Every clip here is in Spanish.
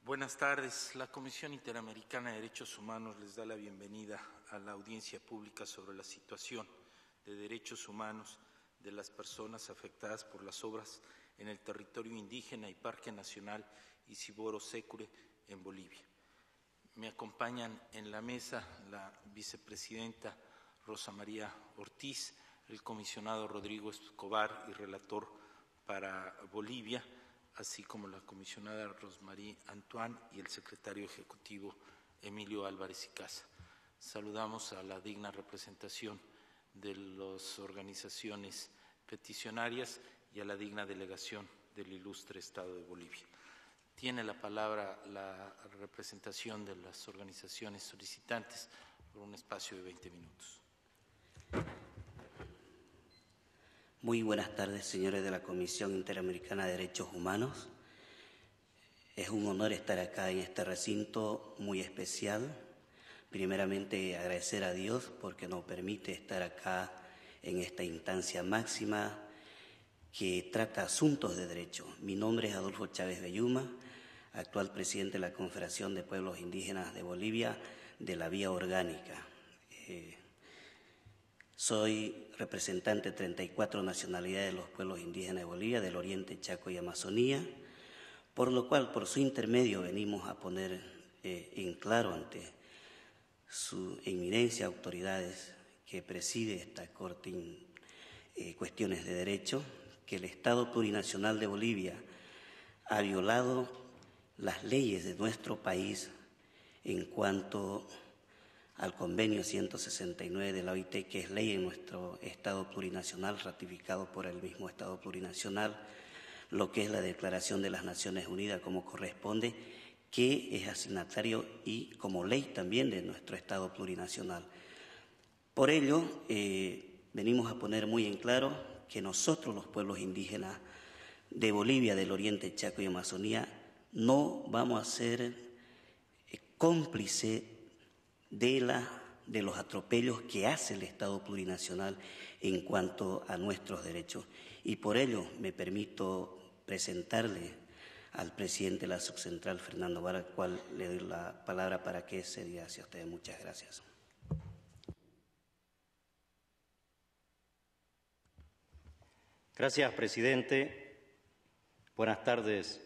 Buenas tardes. La Comisión Interamericana de Derechos Humanos les da la bienvenida a la audiencia pública sobre la situación de derechos humanos de las personas afectadas por las obras en el territorio indígena y Parque Nacional Isiboro Sécure en Bolivia. Me acompañan en la mesa la vicepresidenta Rosa María Ortiz, el comisionado Rodrigo Escobar y relator para Bolivia, así como la comisionada Rosmarie Antoine y el secretario ejecutivo Emilio Álvarez y Casa. Saludamos a la digna representación de las organizaciones peticionarias y a la digna delegación del ilustre Estado de Bolivia. Tiene la palabra la representación de las organizaciones solicitantes por un espacio de 20 minutos. Muy buenas tardes, señores de la Comisión Interamericana de Derechos Humanos. Es un honor estar acá en este recinto muy especial. Primeramente, agradecer a Dios porque nos permite estar acá en esta instancia máxima que trata asuntos de derecho. Mi nombre es Adolfo Chávez Belluma, actual presidente de la Confederación de Pueblos Indígenas de Bolivia de la Vía Orgánica. Soy representante de 34 nacionalidades de los pueblos indígenas de Bolivia, del Oriente, Chaco y Amazonía, por lo cual, por su intermedio, venimos a poner en claro ante su eminencia, autoridades que preside esta Corte Cuestiones de Derecho, que el Estado Plurinacional de Bolivia ha violado las leyes de nuestro país en cuanto al convenio 169 de la OIT, que es ley en nuestro Estado plurinacional, ratificado por el mismo Estado plurinacional, lo que es la Declaración de las Naciones Unidas como corresponde, que es asignatario y como ley también de nuestro Estado plurinacional. Por ello, venimos a poner muy en claro que nosotros, los pueblos indígenas de Bolivia, del Oriente, Chaco y Amazonía, no vamos a ser cómplices de los atropellos que hace el Estado plurinacional en cuanto a nuestros derechos. Y por ello me permito presentarle al presidente de la Subcentral, Fernando Vargas, al cual le doy la palabra para que se diga hacia ustedes. Muchas gracias. Gracias, presidente. Buenas tardes,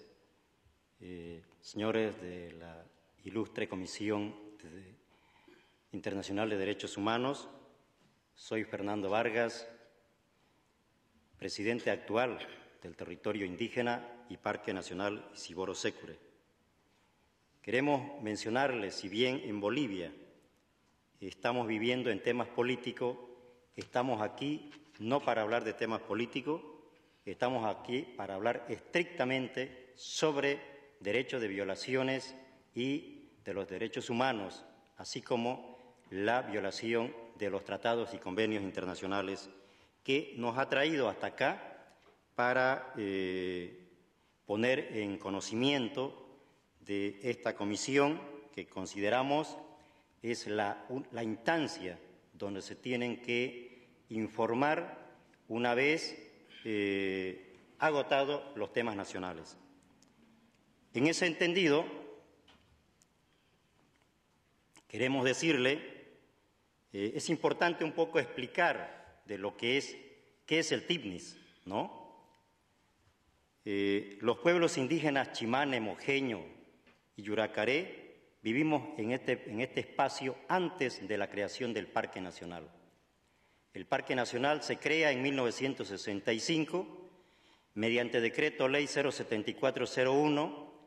señores de la ilustre Comisión Internacional de Derechos Humanos. Soy Fernando Vargas, presidente actual del territorio indígena y Parque Nacional Isiboro Sécure. Queremos mencionarles, si bien en Bolivia estamos viviendo en temas políticos, estamos aquí no para hablar de temas políticos, estamos aquí para hablar estrictamente sobre derechos de violaciones y de los derechos humanos, así como la violación de los tratados y convenios internacionales que nos ha traído hasta acá para poner en conocimiento de esta comisión que consideramos es la instancia donde se tienen que informar una vez agotados los temas nacionales. En ese entendido, queremos decirle, es importante un poco explicar de lo que es, qué es el TIPNIS, ¿no? Los pueblos indígenas Chimane, Mojeño y Yuracaré vivimos en este espacio antes de la creación del Parque Nacional. El Parque Nacional se crea en 1965 mediante Decreto Ley 07401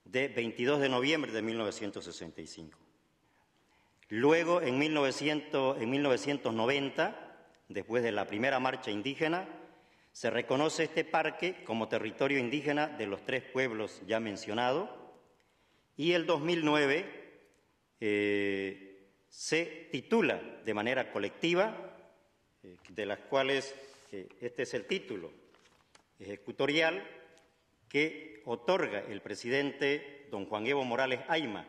de 22 de noviembre de 1965. Luego, en 1990, después de la primera marcha indígena, se reconoce este parque como territorio indígena de los 3 pueblos ya mencionados, y el 2009 se titula de manera colectiva, de las cuales este es el título ejecutorial que otorga el presidente don Juan Evo Morales Ayma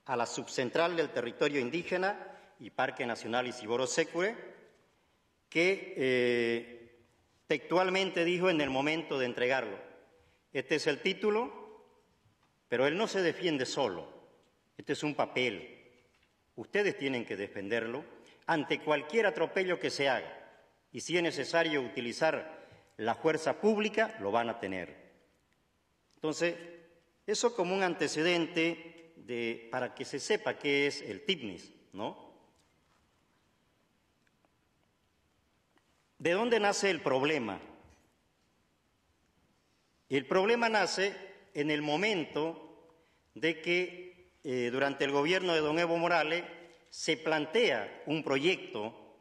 a la Subcentral del Territorio Indígena y Parque Nacional Isiboro Sécure, que textualmente dijo en el momento de entregarlo: este es el título, pero él no se defiende solo. Este es un papel. Ustedes tienen que defenderlo ante cualquier atropello que se haga. Y si es necesario utilizar la fuerza pública, lo van a tener. Entonces, eso como un antecedente para que se sepa qué es el TIPNIS, ¿no? ¿De dónde nace el problema? El problema nace en el momento de que durante el gobierno de don Evo Morales se plantea un proyecto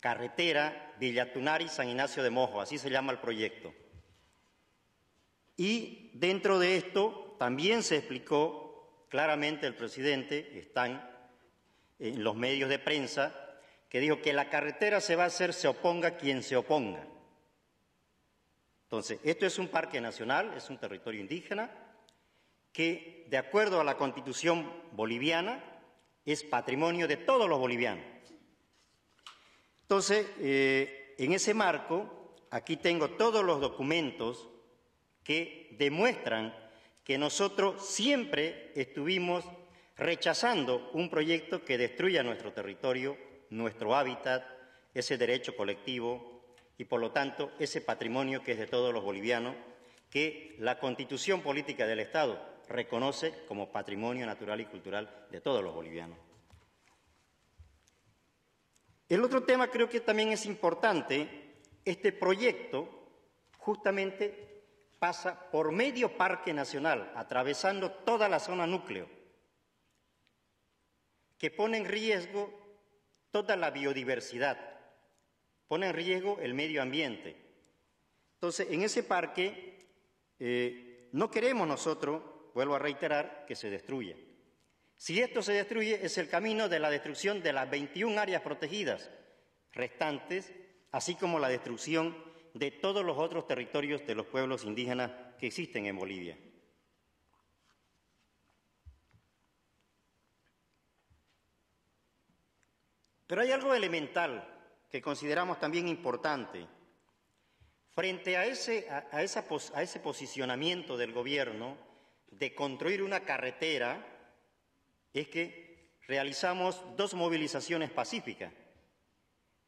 carretera Villatunari-San Ignacio de Mojo, así se llama el proyecto. Y dentro de esto también se explicó claramente el presidente, están en los medios de prensa, que dijo que la carretera se va a hacer se oponga quien se oponga. Entonces, esto es un parque nacional, es un territorio indígena, que de acuerdo a la Constitución boliviana es patrimonio de todos los bolivianos. Entonces, en ese marco, aquí tengo todos los documentos que demuestran que nosotros siempre estuvimos rechazando un proyecto que destruya nuestro territorio, nuestro hábitat, ese derecho colectivo y, por lo tanto, ese patrimonio que es de todos los bolivianos, que la Constitución Política del Estado reconoce como patrimonio natural y cultural de todos los bolivianos. El otro tema creo que también es importante, este proyecto justamente pasa por medio parque nacional, atravesando toda la zona núcleo, que pone en riesgo toda la biodiversidad, pone en riesgo el medio ambiente. Entonces, en ese parque no queremos nosotros, vuelvo a reiterar, que se destruya. Si esto se destruye, es el camino de la destrucción de las 21 áreas protegidas restantes, así como la destrucción de todos los otros territorios de los pueblos indígenas que existen en Bolivia. Pero hay algo elemental que consideramos también importante. Frente a ese posicionamiento del gobierno de construir una carretera, es que realizamos 2 movilizaciones pacíficas.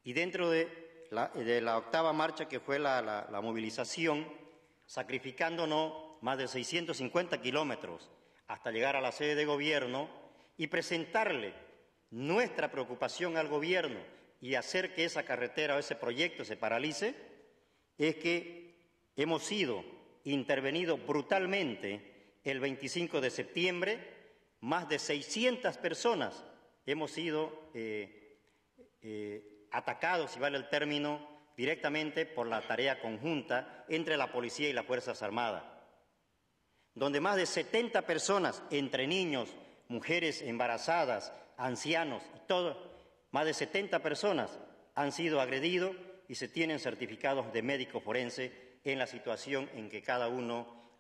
Y dentro de la octava marcha, que fue la movilización, sacrificándonos más de 650 kilómetros hasta llegar a la sede de gobierno y presentarle nuestra preocupación al gobierno y hacer que esa carretera o ese proyecto se paralice, es que hemos sido intervenidos brutalmente el 25 de septiembre, más de 600 personas hemos sido atacados, si vale el término, directamente por la tarea conjunta entre la policía y las Fuerzas Armadas, donde más de 70 personas, entre niños, mujeres embarazadas, ancianos, más de 70 personas han sido agredidos y se tienen certificados de médico forense en la situación en que cada uno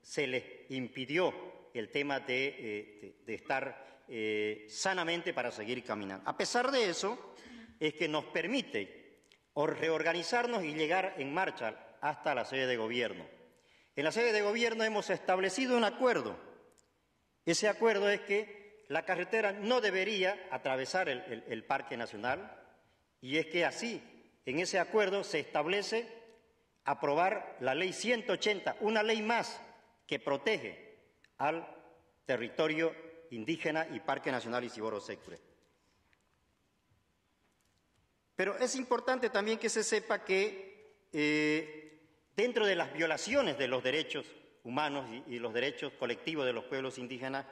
se les impidió el tema de estar sanamente para seguir caminando. A pesar de eso, es que nos permite reorganizarnos y llegar en marcha hasta la sede de gobierno. En la sede de gobierno hemos establecido un acuerdo. Ese acuerdo es que la carretera no debería atravesar el Parque Nacional, y es que así, en ese acuerdo se establece aprobar la Ley 180, una ley más que protege al territorio indígena y Parque Nacional Isiboro-Sécure. Pero es importante también que se sepa que dentro de las violaciones de los derechos humanos y los derechos colectivos de los pueblos indígenas,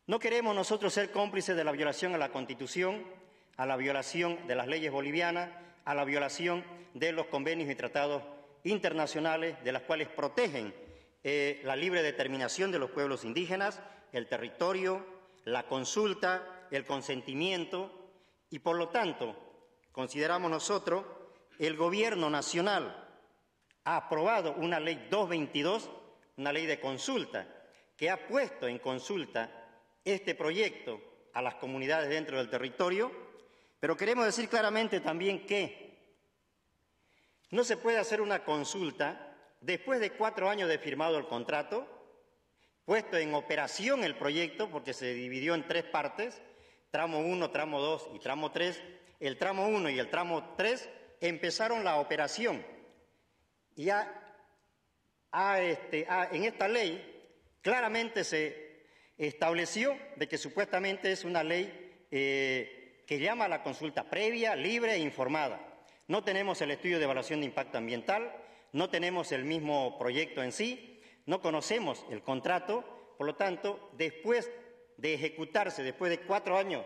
no queremos nosotros ser cómplices de la violación a la Constitución, a la violación de las leyes bolivianas, a la violación de los convenios y tratados internacionales de las cuales protegen la libre determinación de los pueblos indígenas, el territorio, la consulta, el consentimiento, y por lo tanto, consideramos nosotros, el Gobierno Nacional ha aprobado una ley 222, una ley de consulta, que ha puesto en consulta este proyecto a las comunidades dentro del territorio, pero queremos decir claramente también que no se puede hacer una consulta después de 4 años de firmado el contrato, puesto en operación el proyecto, porque se dividió en 3 partes, tramo 1, tramo 2 y tramo 3, el tramo 1 y el tramo 3 empezaron la operación. Y en esta ley claramente se estableció de que supuestamente es una ley que llama a la consulta previa, libre e informada. No tenemos el estudio de evaluación de impacto ambiental, no tenemos el mismo proyecto en sí, no conocemos el contrato, por lo tanto, después de ejecutarse, después de 4 años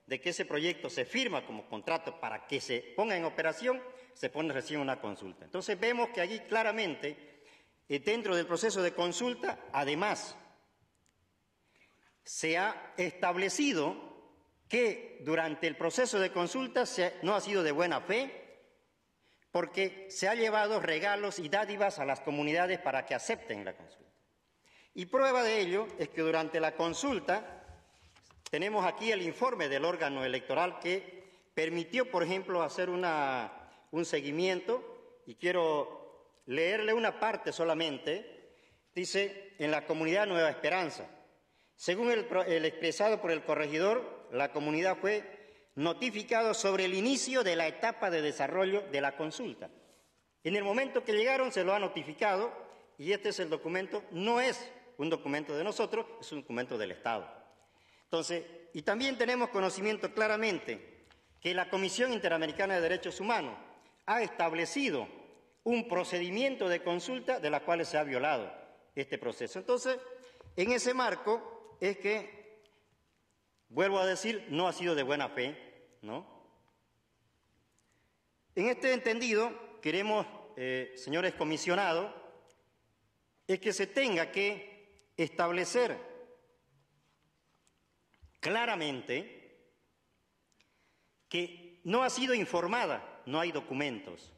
de que ese proyecto se firma como contrato para que se ponga en operación, se pone recién una consulta. Entonces vemos que allí claramente, dentro del proceso de consulta, además, se ha establecido que durante el proceso de consulta no ha sido de buena fe, porque se ha llevado regalos y dádivas a las comunidades para que acepten la consulta. Y prueba de ello es que durante la consulta tenemos aquí el informe del órgano electoral que permitió, por ejemplo, hacer un seguimiento, y quiero leerle una parte solamente. Dice, en la comunidad Nueva Esperanza, según el expresado por el corregidor, la comunidad fue notificado sobre el inicio de la etapa de desarrollo de la consulta. En el momento que llegaron se lo ha notificado, y este es el documento, no es un documento de nosotros, es un documento del Estado. Entonces, y también tenemos conocimiento claramente que la Comisión Interamericana de Derechos Humanos ha establecido un procedimiento de consulta de la cual se ha violado este proceso. Entonces, en ese marco es que, vuelvo a decir, no ha sido de buena fe, ¿no? En este entendido, queremos, señores comisionados, es que se tenga que establecer claramente que no ha sido informada, no hay documentos,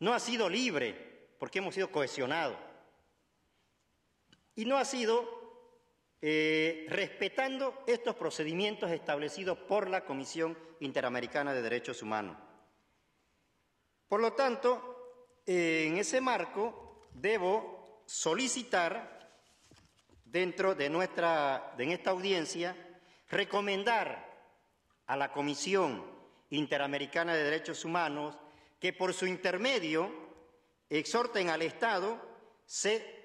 no ha sido libre, porque hemos sido cohesionados, y no ha sido respetando estos procedimientos establecidos por la Comisión Interamericana de Derechos Humanos. Por lo tanto, en ese marco debo solicitar, dentro de en esta audiencia, recomendar a la Comisión Interamericana de Derechos Humanos que por su intermedio exhorten al Estado se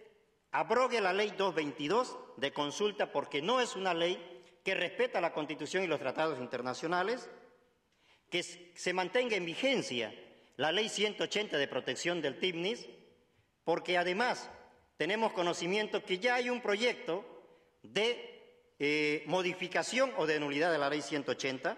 abrogue la Ley 222 de consulta, porque no es una ley que respeta la Constitución y los tratados internacionales, que se mantenga en vigencia la Ley 180 de protección del TIPNIS, porque además tenemos conocimiento que ya hay un proyecto de modificación o de nulidad de la Ley 180,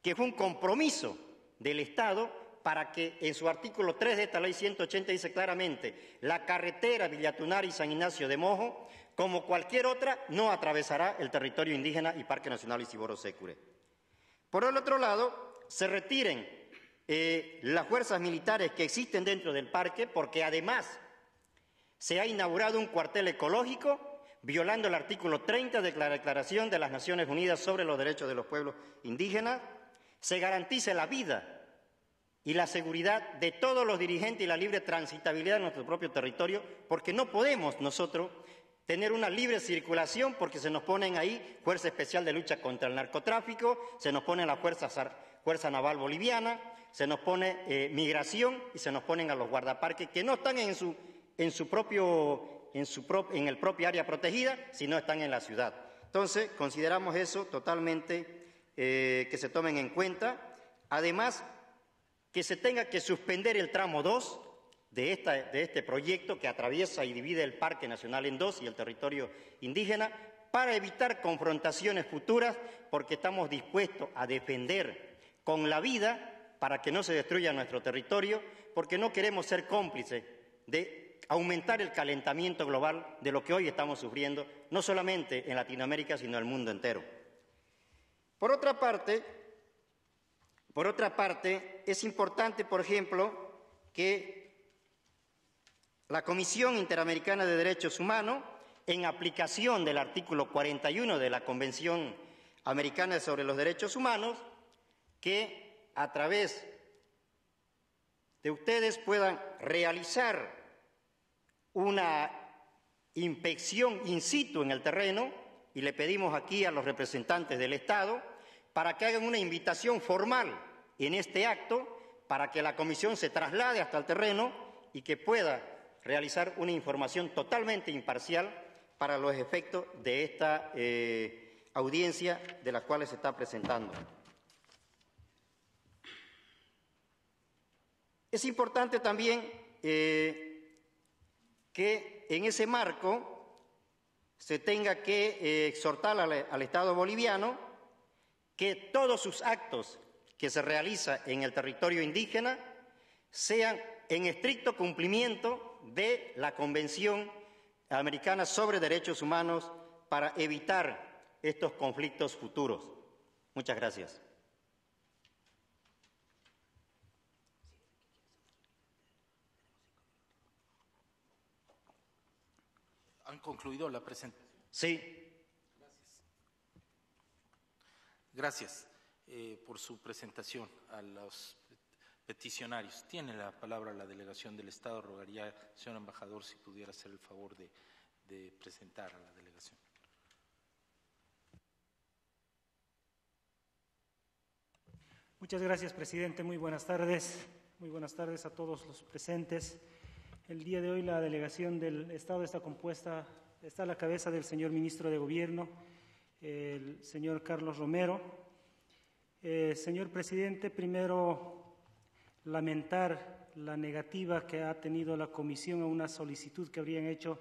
que fue un compromiso del Estado para que en su artículo 3 de esta Ley 180 dice claramente: la carretera Villatunar y San Ignacio de Mojo, como cualquier otra, no atravesará el territorio indígena y Parque Nacional Isiboro-Sécure. Por el otro lado, se retiren las fuerzas militares que existen dentro del parque, porque además se ha inaugurado un cuartel ecológico violando el artículo 30 de la Declaración de las Naciones Unidas sobre los Derechos de los Pueblos Indígenas. Se garantice la vida y la seguridad de todos los dirigentes y la libre transitabilidad de nuestro propio territorio, porque no podemos nosotros tener una libre circulación porque se nos ponen ahí Fuerza Especial de Lucha contra el Narcotráfico, se nos pone la Fuerza Naval Boliviana, se nos pone Migración y se nos ponen a los guardaparques que no están en el propio área protegida, sino están en la ciudad. Entonces, consideramos eso totalmente que se tomen en cuenta. Además, que se tenga que suspender el tramo 2 de este proyecto que atraviesa y divide el Parque Nacional en 2 y el territorio indígena, para evitar confrontaciones futuras, porque estamos dispuestos a defender con la vida para que no se destruya nuestro territorio, porque no queremos ser cómplices de aumentar el calentamiento global de lo que hoy estamos sufriendo, no solamente en Latinoamérica, sino en el mundo entero. Por otra parte, es importante, por ejemplo, que la Comisión Interamericana de Derechos Humanos, en aplicación del artículo 41 de la Convención Americana sobre los Derechos Humanos, que a través de ustedes puedan realizar una inspección in situ en el terreno y le pedimos aquí a los representantes del Estado para que hagan una invitación formal en este acto para que la comisión se traslade hasta el terreno y que pueda realizar una información totalmente imparcial para los efectos de esta audiencia de la cual se está presentando. Es importante también que en ese marco se tenga que exhortar al Estado boliviano que todos sus actos que se realizan en el territorio indígena sean en estricto cumplimiento de la Convención Americana sobre Derechos Humanos para evitar estos conflictos futuros. Muchas gracias. ¿Han concluido la presentación? Sí. Gracias por su presentación a los peticionarios. Tiene la palabra la delegación del Estado. Rogaría, señor embajador, si pudiera hacer el favor de presentar a la delegación. Muchas gracias, presidente. Muy buenas tardes. Muy buenas tardes a todos los presentes. El día de hoy la delegación del Estado está compuesta, está a la cabeza del señor ministro de Gobierno, el señor Carlos Romero. Señor presidente, primero lamentar la negativa que ha tenido la comisión a una solicitud que habrían hecho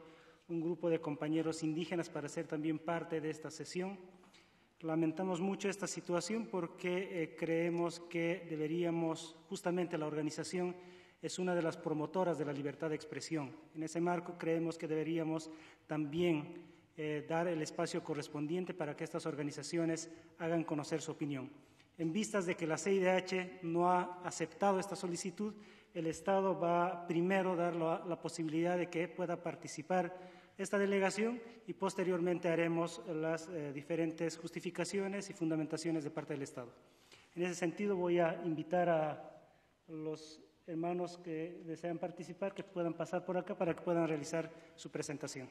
un grupo de compañeros indígenas para ser también parte de esta sesión. Lamentamos mucho esta situación porque creemos que deberíamos, justamente la organización es una de las promotoras de la libertad de expresión. En ese marco creemos que deberíamos también dar el espacio correspondiente para que estas organizaciones hagan conocer su opinión. En vistas de que la CIDH no ha aceptado esta solicitud, el Estado va primero a dar la posibilidad de que pueda participar esta delegación y posteriormente haremos las diferentes justificaciones y fundamentaciones de parte del Estado. En ese sentido voy a invitar a los hermanos que desean participar que puedan pasar por acá para que puedan realizar su presentación.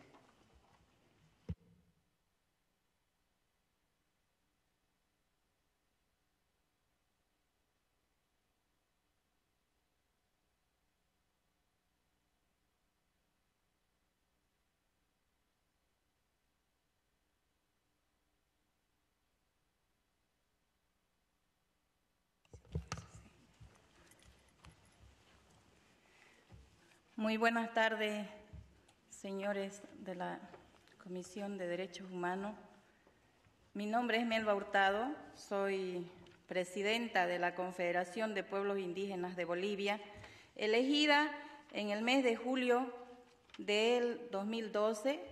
Muy buenas tardes, señores de la Comisión de Derechos Humanos. Mi nombre es Melba Hurtado, soy presidenta de la Confederación de Pueblos Indígenas de Bolivia, elegida en el mes de julio del 2012,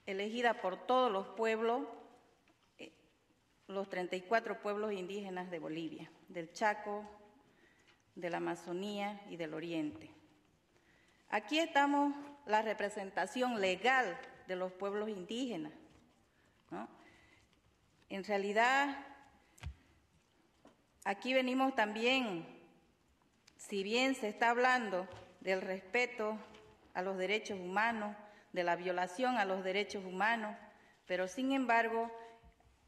elegida por todos los pueblos, los 34 pueblos indígenas de Bolivia, del Chaco, de la Amazonía y del Oriente. Aquí estamos la representación legal de los pueblos indígenas, ¿no? En realidad, aquí venimos también, si bien se está hablando del respeto a los derechos humanos, de la violación a los derechos humanos, pero sin embargo,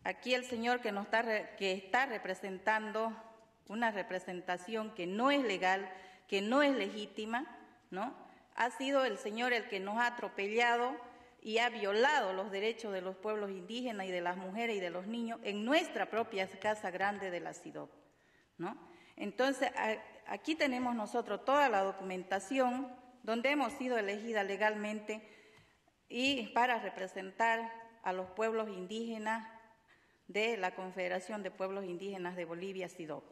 aquí el señor que está representando una representación que no es legal, que no es legítima, ¿no? Ha sido el señor el que nos ha atropellado y ha violado los derechos de los pueblos indígenas y de las mujeres y de los niños en nuestra propia Casa Grande de la CIDOB, ¿no? Entonces, aquí tenemos nosotros toda la documentación donde hemos sido elegidas legalmente y para representar a los pueblos indígenas de la Confederación de Pueblos Indígenas de Bolivia, CIDOB.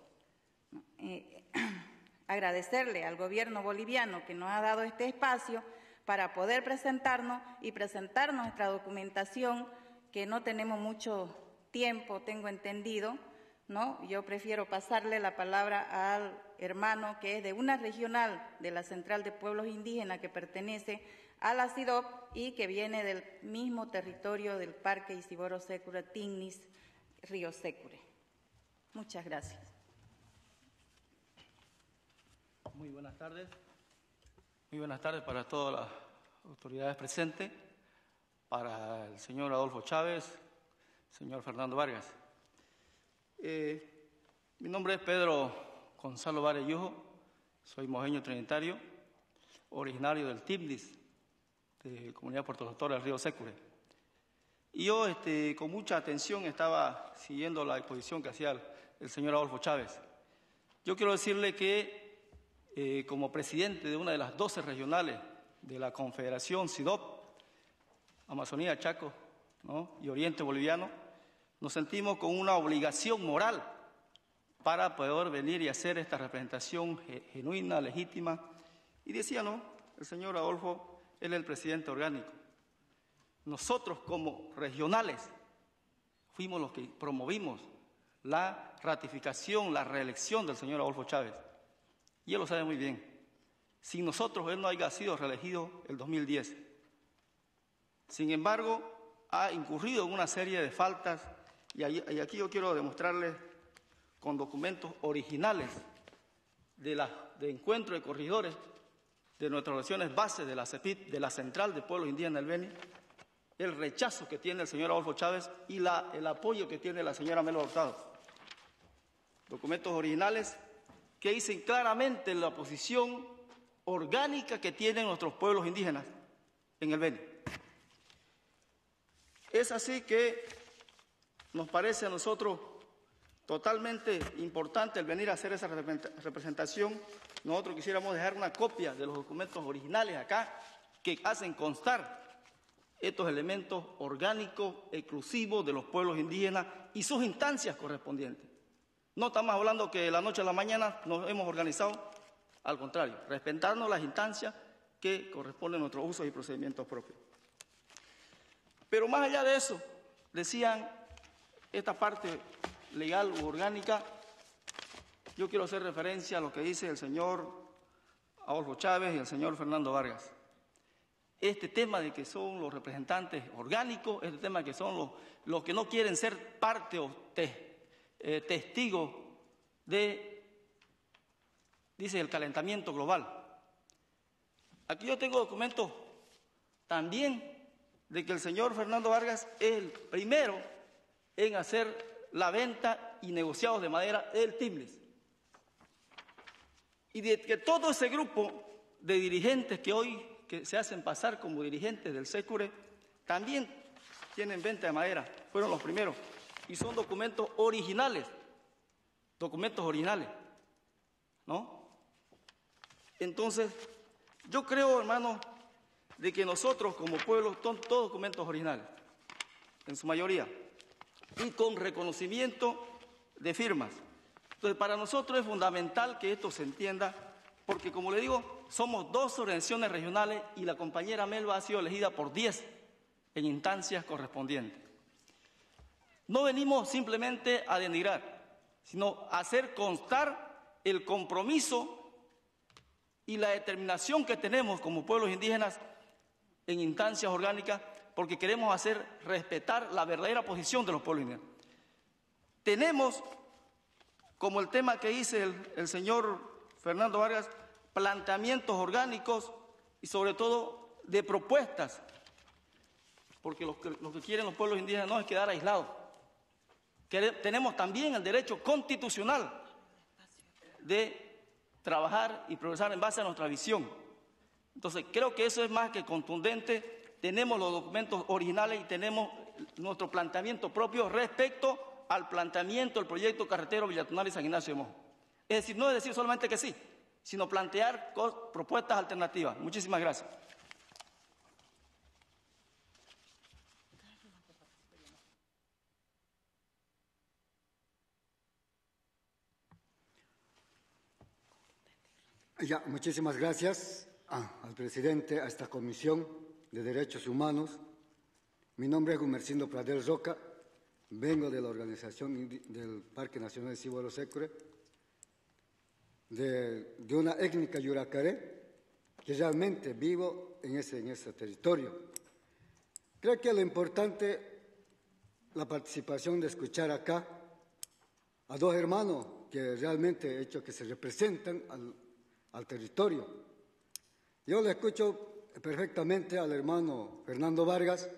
Agradecerle al gobierno boliviano que nos ha dado este espacio para poder presentarnos y presentar nuestra documentación, que no tenemos mucho tiempo, tengo entendido, ¿no? Yo prefiero pasarle la palabra al hermano que es de una regional de la Central de Pueblos Indígenas que pertenece a la CIDOB y que viene del mismo territorio del Parque Isiboro Sécure, Tignis, Río Sécure. Muchas gracias. Muy buenas tardes. Muy buenas tardes para todos autoridades presentes, para el señor Adolfo Chávez, señor Fernando Vargas. Mi nombre es Pedro Gonzalo Vargas Yujo, soy mojeño trinitario, originario del Timlis, de Comunidad Puerto Doctor del Río Sécure. Y yo con mucha atención estaba siguiendo la exposición que hacía el señor Adolfo Chávez. Yo quiero decirle que como presidente de una de las 12 regionales de la Confederación SIDOP, Amazonía, Chaco, ¿no?, y Oriente Boliviano, nos sentimos con una obligación moral para poder venir y hacer esta representación genuina, legítima. Y decía, ¿no?, el señor Adolfo, él es el presidente orgánico. Nosotros como regionales fuimos los que promovimos la ratificación, la reelección del señor Adolfo Chávez. Y él lo sabe muy bien. Sin nosotros, él no haya sido reelegido el 2010. Sin embargo, ha incurrido en una serie de faltas, y aquí yo quiero demostrarles con documentos originales de encuentro de corregidores de nuestras relaciones bases de la CEPIT, de la Central de Pueblos Indígenas del Beni, el rechazo que tiene el señor Adolfo Chávez y el apoyo que tiene la señora Melo Hurtado. Documentos originales que dicen claramente la posición orgánica que tienen nuestros pueblos indígenas en el Beni. Es así que nos parece a nosotros totalmente importante el venir a hacer esa representación. Nosotros quisiéramos dejar una copia de los documentos originales acá que hacen constar estos elementos orgánicos, exclusivos de los pueblos indígenas y sus instancias correspondientes. No estamos hablando que de la noche a la mañana nos hemos organizado, al contrario, respetando las instancias que corresponden a nuestros usos y procedimientos propios. Pero más allá de eso, decían, esta parte legal u orgánica, yo quiero hacer referencia a lo que dice el señor Adolfo Chávez y el señor Fernando Vargas. Este tema de que son los representantes orgánicos, este tema de que son los que no quieren ser parte o testigos de, dice, el calentamiento global. Aquí yo tengo documentos también de que el señor Fernando Vargas es el primero en hacer la venta y negociados de madera del Timlis. Y de que todo ese grupo de dirigentes que hoy que se hacen pasar como dirigentes del Sécure también tienen venta de madera, fueron los primeros. Y son documentos originales, ¿no? Entonces, yo creo, hermano, de que nosotros como pueblo, son todos documentos originales, en su mayoría, y con reconocimiento de firmas. Entonces, para nosotros es fundamental que esto se entienda, porque como le digo, somos 2 organizaciones regionales y la compañera Melba ha sido elegida por 10 en instancias correspondientes. No venimos simplemente a denigrar, sino a hacer constar el compromiso y la determinación que tenemos como pueblos indígenas en instancias orgánicas, porque queremos hacer respetar la verdadera posición de los pueblos indígenas. Tenemos, como el tema que dice el señor Fernando Vargas, planteamientos orgánicos y sobre todo de propuestas, porque lo que quieren los pueblos indígenas no es quedar aislados. Tenemos también el derecho constitucional de trabajar y progresar en base a nuestra visión. Entonces, creo que eso es más que contundente. Tenemos los documentos originales y tenemos nuestro planteamiento propio respecto al planteamiento del proyecto carretero Villatunal y San Ignacio de Mojo. Es decir, no es decir solamente que sí, sino plantear propuestas alternativas. Muchísimas gracias. Ya, muchísimas gracias al presidente, a esta Comisión de Derechos Humanos. Mi nombre es Gumercindo Pradel Roca, vengo de la organización del Parque Nacional Cibolo Sécure, de una étnica yuracaré, que realmente vivo en ese territorio. Creo que lo importante, la participación de escuchar acá a 2 hermanos que realmente he hecho que se representan al territorio. Yo le escucho perfectamente al hermano Fernando Vargas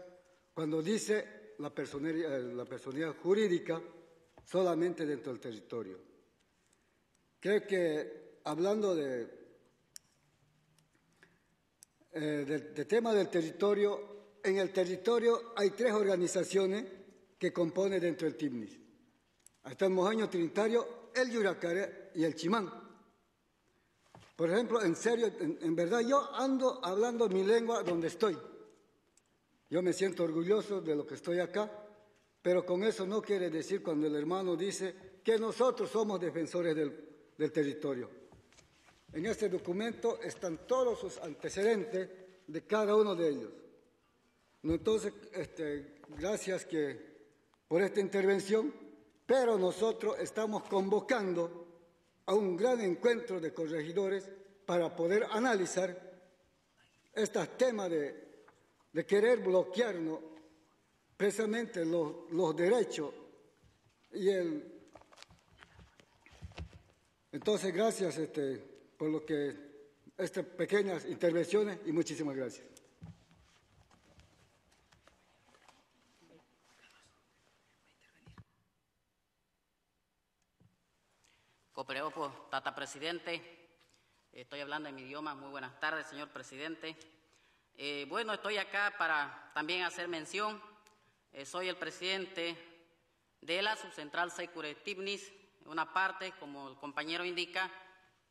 cuando dice la personalidad jurídica solamente dentro del territorio. Creo que hablando de tema del territorio, en el territorio hay 3 organizaciones que componen dentro del TIPNIS. Está el Mojeño Trinitario, el Yuracaré y el Chimán. Por ejemplo, en serio, en verdad, yo ando hablando mi lengua donde estoy. Yo me siento orgulloso de lo que estoy acá, pero con eso no quiere decir cuando el hermano dice que nosotros somos defensores del territorio. En este documento están todos sus antecedentes de cada uno de ellos. Entonces, gracias por esta intervención, pero nosotros estamos convocando a un gran encuentro de corregidores para poder analizar estos temas de querer bloquearnos precisamente los derechos y Entonces, gracias por estas pequeñas intervenciones y muchísimas gracias. Copreopo, Tata Presidente, estoy hablando en mi idioma. Muy buenas tardes, señor Presidente. Bueno, estoy acá para también hacer mención. Soy el presidente de la Subcentral Secure TIPNIS, una parte, como el compañero indica,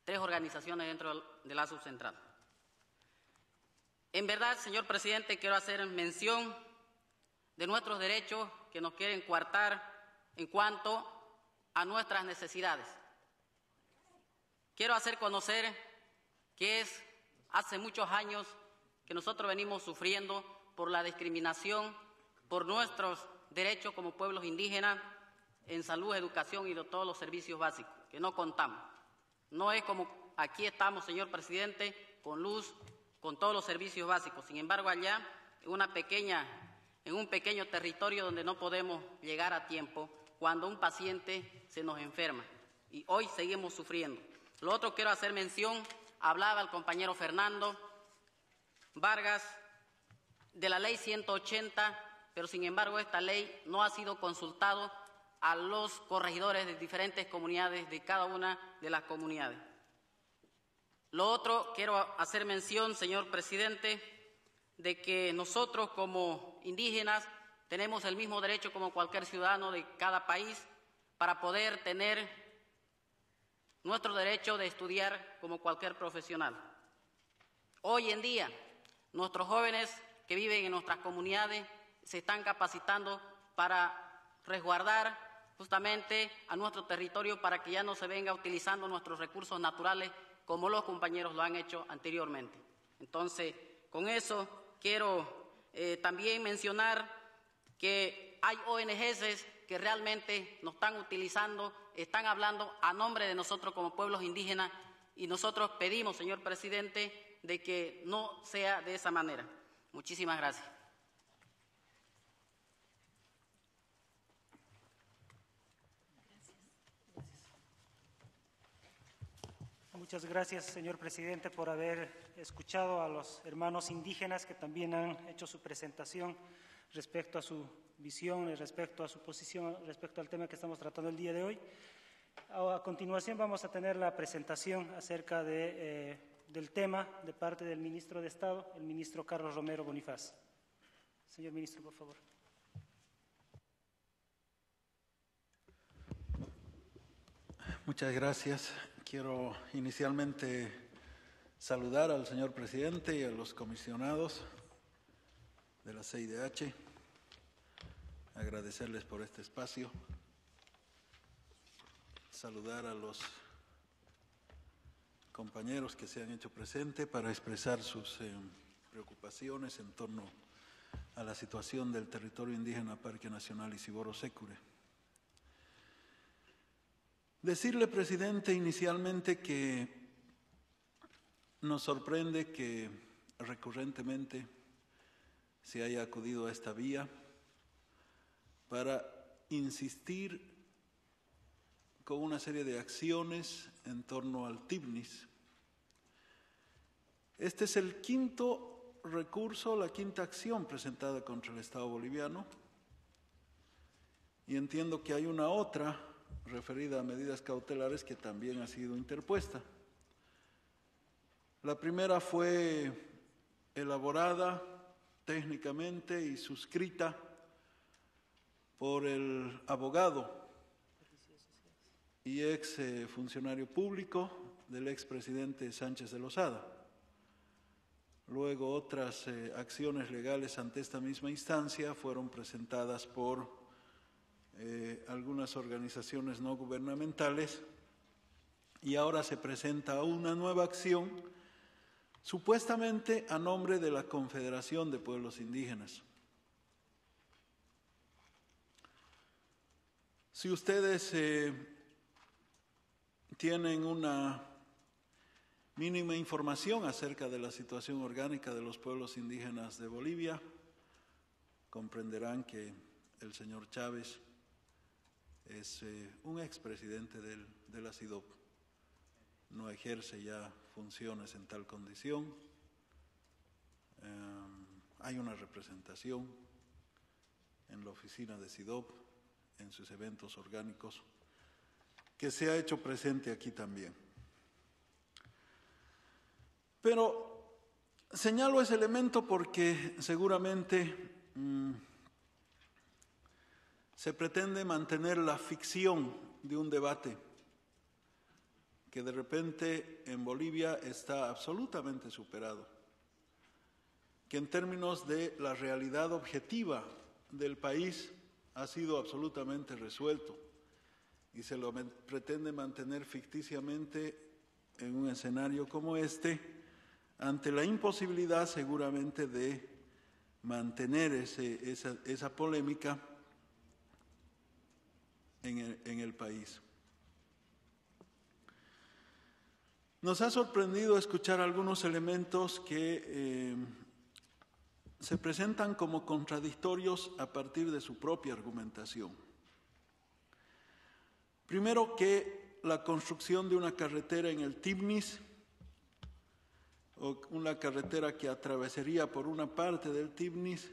3 organizaciones dentro de la subcentral. En verdad, señor Presidente, quiero hacer mención de nuestros derechos que nos quieren coartar en cuanto a nuestras necesidades. Quiero hacer conocer que hace muchos años que nosotros venimos sufriendo por la discriminación, por nuestros derechos como pueblos indígenas en salud, educación y de todos los servicios básicos, que no contamos. No es como aquí estamos, señor Presidente, con luz, con todos los servicios básicos. Sin embargo, allá, en un pequeño territorio donde no podemos llegar a tiempo cuando un paciente se nos enferma. Y hoy seguimos sufriendo. Lo otro, quiero hacer mención, hablaba el compañero Fernando Vargas de la ley 180, pero sin embargo esta ley no ha sido consultado a los corregidores de diferentes comunidades, de cada una de las comunidades. Lo otro, quiero hacer mención, señor Presidente, de que nosotros como indígenas tenemos el mismo derecho como cualquier ciudadano de cada país para poder tener nuestro derecho de estudiar como cualquier profesional. Hoy en día, nuestros jóvenes que viven en nuestras comunidades se están capacitando para resguardar justamente a nuestro territorio para que ya no se venga utilizando nuestros recursos naturales como los compañeros lo han hecho anteriormente. Entonces, con eso quiero también mencionar que hay ONGs que realmente nos están utilizando, están hablando a nombre de nosotros como pueblos indígenas y nosotros pedimos, señor Presidente, de que no sea de esa manera. Muchísimas gracias. Muchas gracias, señor Presidente, por haber escuchado a los hermanos indígenas que también han hecho su presentación respecto a su visión y respecto a su posición, respecto al tema que estamos tratando el día de hoy. A continuación vamos a tener la presentación acerca del tema de parte del Ministro de Estado, el Ministro Carlos Romero Bonifaz. Señor Ministro, por favor. Muchas gracias. Quiero inicialmente saludar al señor Presidente y a los comisionados de la CIDH, agradecerles por este espacio, saludar a los compañeros que se han hecho presentes para expresar sus preocupaciones en torno a la situación del territorio indígena Parque Nacional Isiboro Secure. Decirle, Presidente, inicialmente que nos sorprende que recurrentemente se haya acudido a esta vía para insistir con una serie de acciones en torno al TIPNIS. Este es el quinto recurso, la quinta acción presentada contra el Estado boliviano, y entiendo que hay una otra referida a medidas cautelares que también ha sido interpuesta. La primera fue elaborada técnicamente y suscrita por el abogado y ex funcionario público del expresidente Sánchez de Lozada. Luego otras acciones legales ante esta misma instancia fueron presentadas por algunas organizaciones no gubernamentales, y ahora se presenta una nueva acción supuestamente a nombre de la Confederación de Pueblos Indígenas. Si ustedes tienen una mínima información acerca de la situación orgánica de los pueblos indígenas de Bolivia, comprenderán que el señor Chávez es un expresidente de la SIDOP. No ejerce ya funciones en tal condición. Hay una representación en la oficina de SIDOP, en sus eventos orgánicos, que se ha hecho presente aquí también. Pero señalo ese elemento porque seguramente se pretende mantener la ficción de un debate que de repente en Bolivia está absolutamente superado, que en términos de la realidad objetiva del país ha sido absolutamente resuelto y se lo pretende mantener ficticiamente en un escenario como este, ante la imposibilidad seguramente de mantener esa polémica en el país. Nos ha sorprendido escuchar algunos elementos que se presentan como contradictorios a partir de su propia argumentación. Primero, que la construcción de una carretera en el Tibnis, o una carretera que atravesaría por una parte del Tibnis,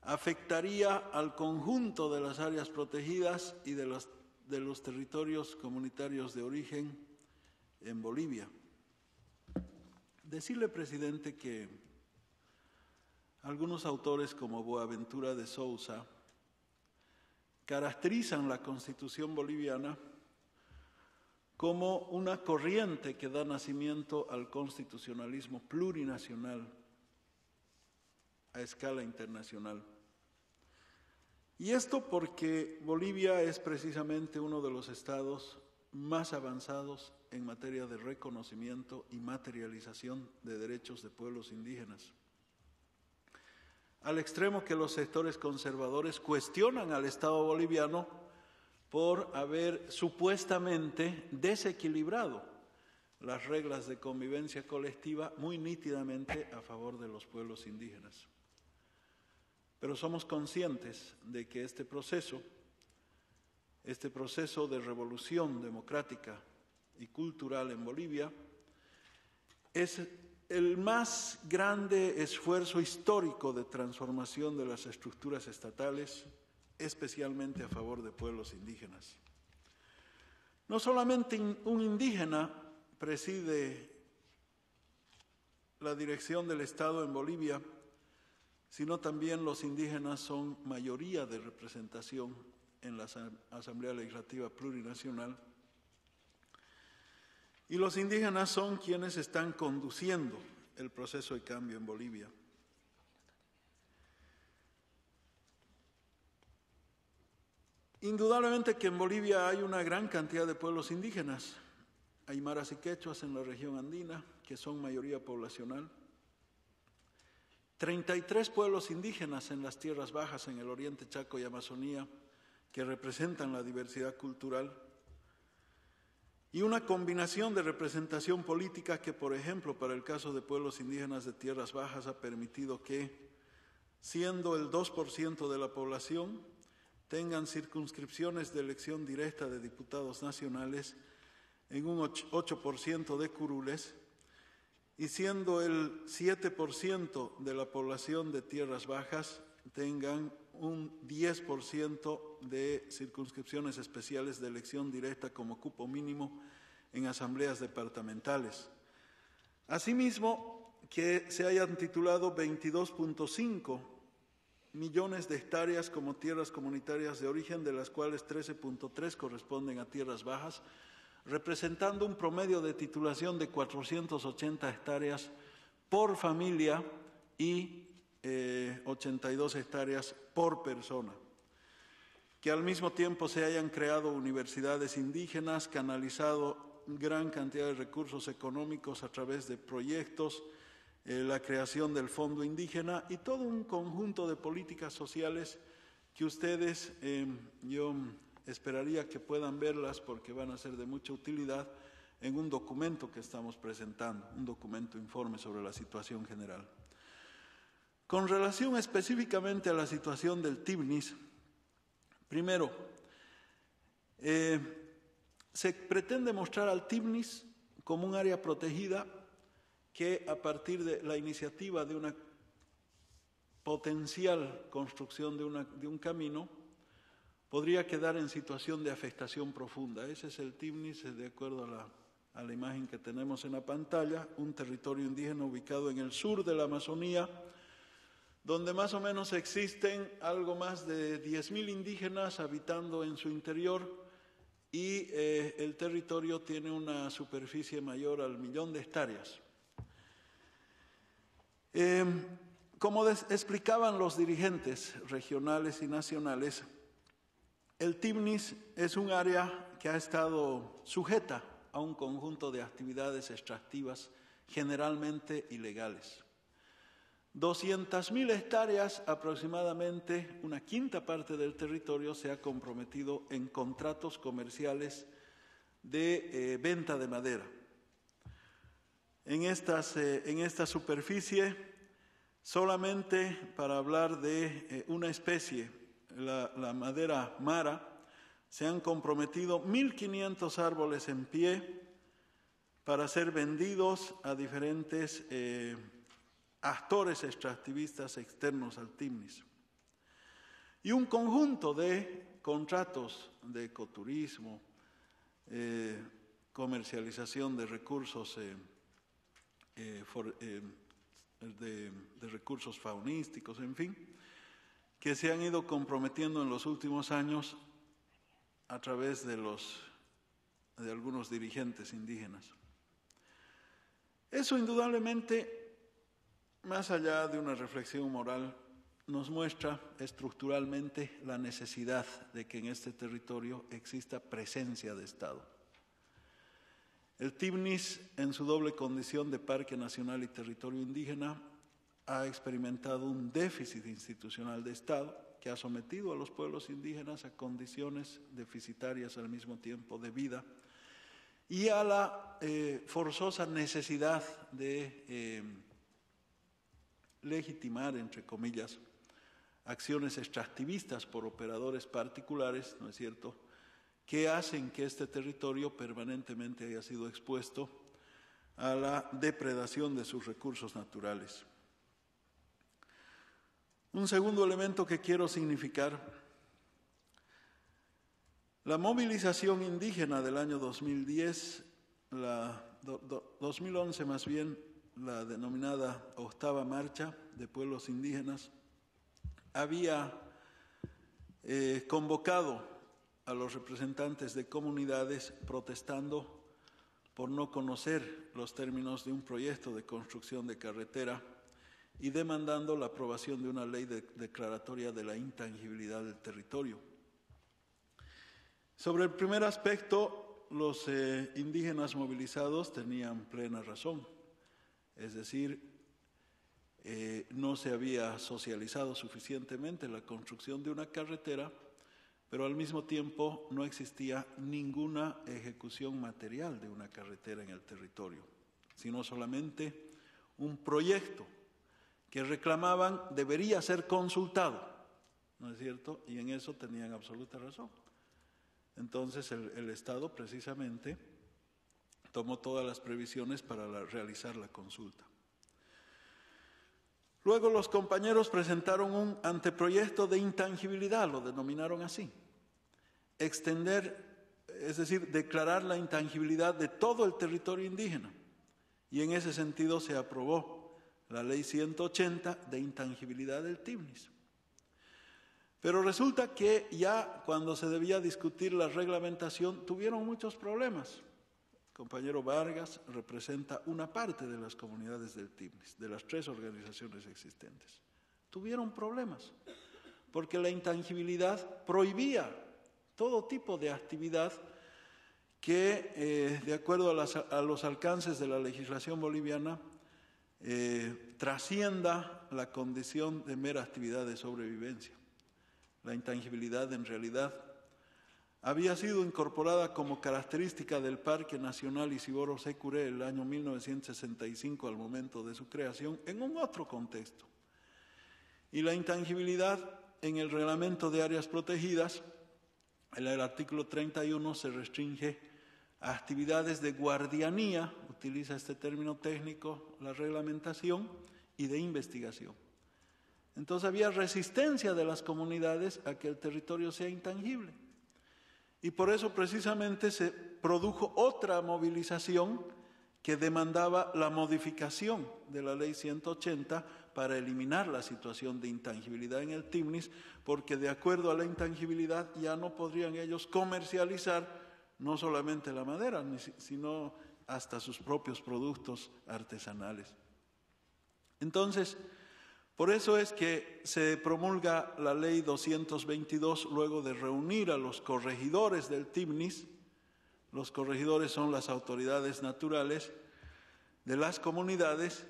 afectaría al conjunto de las áreas protegidas y de los territorios comunitarios de origen en Bolivia. Decirle, presidente, que algunos autores como Boaventura de Sousa caracterizan la Constitución boliviana como una corriente que da nacimiento al constitucionalismo plurinacional a escala internacional. Y esto porque Bolivia es precisamente uno de los estados más avanzados en materia de reconocimiento y materialización de derechos de pueblos indígenas, al extremo que los sectores conservadores cuestionan al Estado boliviano por haber supuestamente desequilibrado las reglas de convivencia colectiva muy nítidamente a favor de los pueblos indígenas. Pero somos conscientes de que este proceso de revolución democrática y cultural en Bolivia es el más grande esfuerzo histórico de transformación de las estructuras estatales, especialmente a favor de pueblos indígenas. No solamente un indígena preside la dirección del Estado en Bolivia, sino también los indígenas son mayoría de representación en la Asamblea Legislativa Plurinacional, y los indígenas son quienes están conduciendo el proceso de cambio en Bolivia. Indudablemente que en Bolivia hay una gran cantidad de pueblos indígenas, aymaras y quechuas en la región andina, que son mayoría poblacional, 33 pueblos indígenas en las tierras bajas en el Oriente Chaco y Amazonía, que representan la diversidad cultural, y una combinación de representación política que, por ejemplo, para el caso de pueblos indígenas de tierras bajas ha permitido que, siendo el 2% de la población, tengan circunscripciones de elección directa de diputados nacionales en un 8% de curules, y siendo el 7% de la población de tierras bajas, tengan un 10% de circunscripciones especiales de elección directa como cupo mínimo en asambleas departamentales. Asimismo, que se hayan titulado 22.5 millones de hectáreas como tierras comunitarias de origen, de las cuales 13.3 corresponden a tierras bajas, representando un promedio de titulación de 480 hectáreas por familia y 82 hectáreas por persona. Que al mismo tiempo se hayan creado universidades indígenas, canalizado gran cantidad de recursos económicos a través de proyectos, la creación del Fondo Indígena y todo un conjunto de políticas sociales que ustedes, yo esperaría que puedan verlas porque van a ser de mucha utilidad en un documento que estamos presentando, un documento informe sobre la situación general. Con relación específicamente a la situación del TIBNIS, primero, se pretende mostrar al TIBNIS como un área protegida que a partir de la iniciativa de una potencial construcción de un camino podría quedar en situación de afectación profunda. Ese es el TIBNIS, de acuerdo a la imagen que tenemos en la pantalla, un territorio indígena ubicado en el sur de la Amazonía, donde más o menos existen algo más de 10.000 indígenas habitando en su interior y el territorio tiene una superficie mayor al 1.000.000 de hectáreas. Como explicaban los dirigentes regionales y nacionales, el TIBNIS es un área que ha estado sujeta a un conjunto de actividades extractivas generalmente ilegales. 200.000 hectáreas, aproximadamente una quinta parte del territorio, se ha comprometido en contratos comerciales de venta de madera. En esta superficie, solamente para hablar de una especie, la madera mara, se han comprometido 1.500 árboles en pie para ser vendidos a diferentes actores extractivistas externos al TIBNIS. Y un conjunto de contratos de ecoturismo, comercialización de recursos, de recursos faunísticos, en fin, que se han ido comprometiendo en los últimos años a través de algunos dirigentes indígenas. Eso indudablemente, más allá de una reflexión moral, nos muestra estructuralmente la necesidad de que en este territorio exista presencia de Estado. El TIBNIS, en su doble condición de Parque Nacional y Territorio Indígena, ha experimentado un déficit institucional de Estado que ha sometido a los pueblos indígenas a condiciones deficitarias al mismo tiempo de vida y a la forzosa necesidad de legitimar, entre comillas, acciones extractivistas por operadores particulares, ¿no es cierto?, que hacen que este territorio permanentemente haya sido expuesto a la depredación de sus recursos naturales. Un segundo elemento que quiero significar: la movilización indígena del año 2010, 2011 más bien, la denominada Octava Marcha de Pueblos Indígenas, había convocado a los representantes de comunidades protestando por no conocer los términos de un proyecto de construcción de carretera y demandando la aprobación de una ley declaratoria de la intangibilidad del territorio. Sobre el primer aspecto, los indígenas movilizados tenían plena razón, es decir, no se había socializado suficientemente la construcción de una carretera, pero al mismo tiempo no existía ninguna ejecución material de una carretera en el territorio, sino solamente un proyecto que reclamaban debería ser consultado, ¿no es cierto? Y en eso tenían absoluta razón. Entonces el Estado precisamente tomó todas las previsiones para realizar la consulta. Luego los compañeros presentaron un anteproyecto de intangibilidad, lo denominaron así. Extender, es decir, declarar la intangibilidad de todo el territorio indígena. Y en ese sentido se aprobó la Ley 180 de intangibilidad del TIBNIS. Pero resulta que ya cuando se debía discutir la reglamentación tuvieron muchos problemas. El compañero Vargas representa una parte de las comunidades del TIBNIS, de las 3 organizaciones existentes. Tuvieron problemas porque la intangibilidad prohibía todo tipo de actividad que, de acuerdo a los alcances de la legislación boliviana, trascienda la condición de mera actividad de sobrevivencia. La intangibilidad, en realidad, había sido incorporada como característica del Parque Nacional Isiboro-Sécure el año 1965, al momento de su creación, en un otro contexto. Y la intangibilidad en el Reglamento de Áreas Protegidas, en el artículo 31, se restringe a actividades de guardianía, utiliza este término técnico, la reglamentación, y de investigación. Entonces había resistencia de las comunidades a que el territorio sea intangible. Y por eso precisamente se produjo otra movilización que demandaba la modificación de la Ley 180 para eliminar la situación de intangibilidad en el TIBNIS, porque de acuerdo a la intangibilidad ya no podrían ellos comercializar no solamente la madera, sino hasta sus propios productos artesanales. Entonces, por eso es que se promulga la Ley 222 luego de reunir a los corregidores del TIBNIS. Los corregidores son las autoridades naturales de las comunidades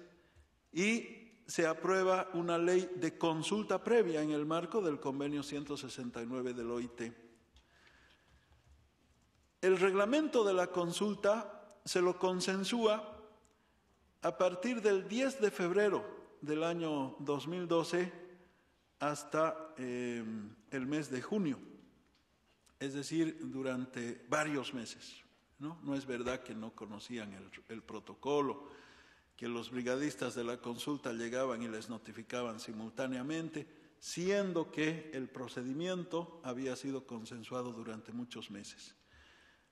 y se aprueba una ley de consulta previa en el marco del convenio 169 del OIT. El reglamento de la consulta se lo consensúa a partir del 10 de febrero del año 2012 hasta el mes de junio, es decir, durante varios meses. No es verdad que no conocían el protocolo, que los brigadistas de la consulta llegaban y les notificaban simultáneamente, siendo que el procedimiento había sido consensuado durante muchos meses.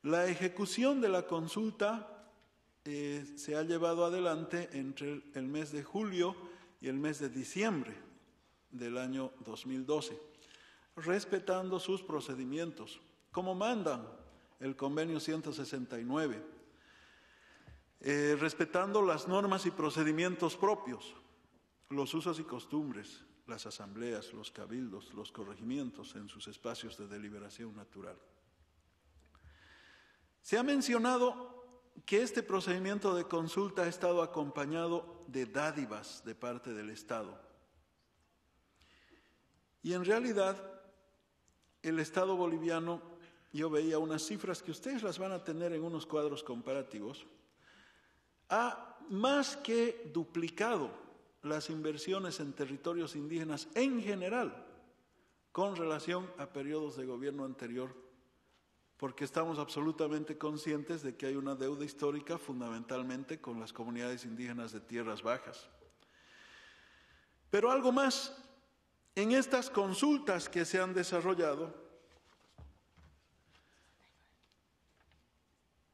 La ejecución de la consulta se ha llevado adelante entre el mes de julio y el mes de diciembre del año 2012, respetando sus procedimientos, como mandan el convenio 169, respetando las normas y procedimientos propios, los usos y costumbres, las asambleas, los cabildos, los corregimientos en sus espacios de deliberación natural. Se ha mencionado que este procedimiento de consulta ha estado acompañado de dádivas de parte del Estado. Y en realidad, el Estado boliviano, yo veía unas cifras que ustedes las van a tener en unos cuadros comparativos, ha más que duplicado las inversiones en territorios indígenas en general con relación a periodos de gobierno anterior, porque estamos absolutamente conscientes de que hay una deuda histórica fundamentalmente con las comunidades indígenas de tierras bajas. Pero algo más, en estas consultas que se han desarrollado,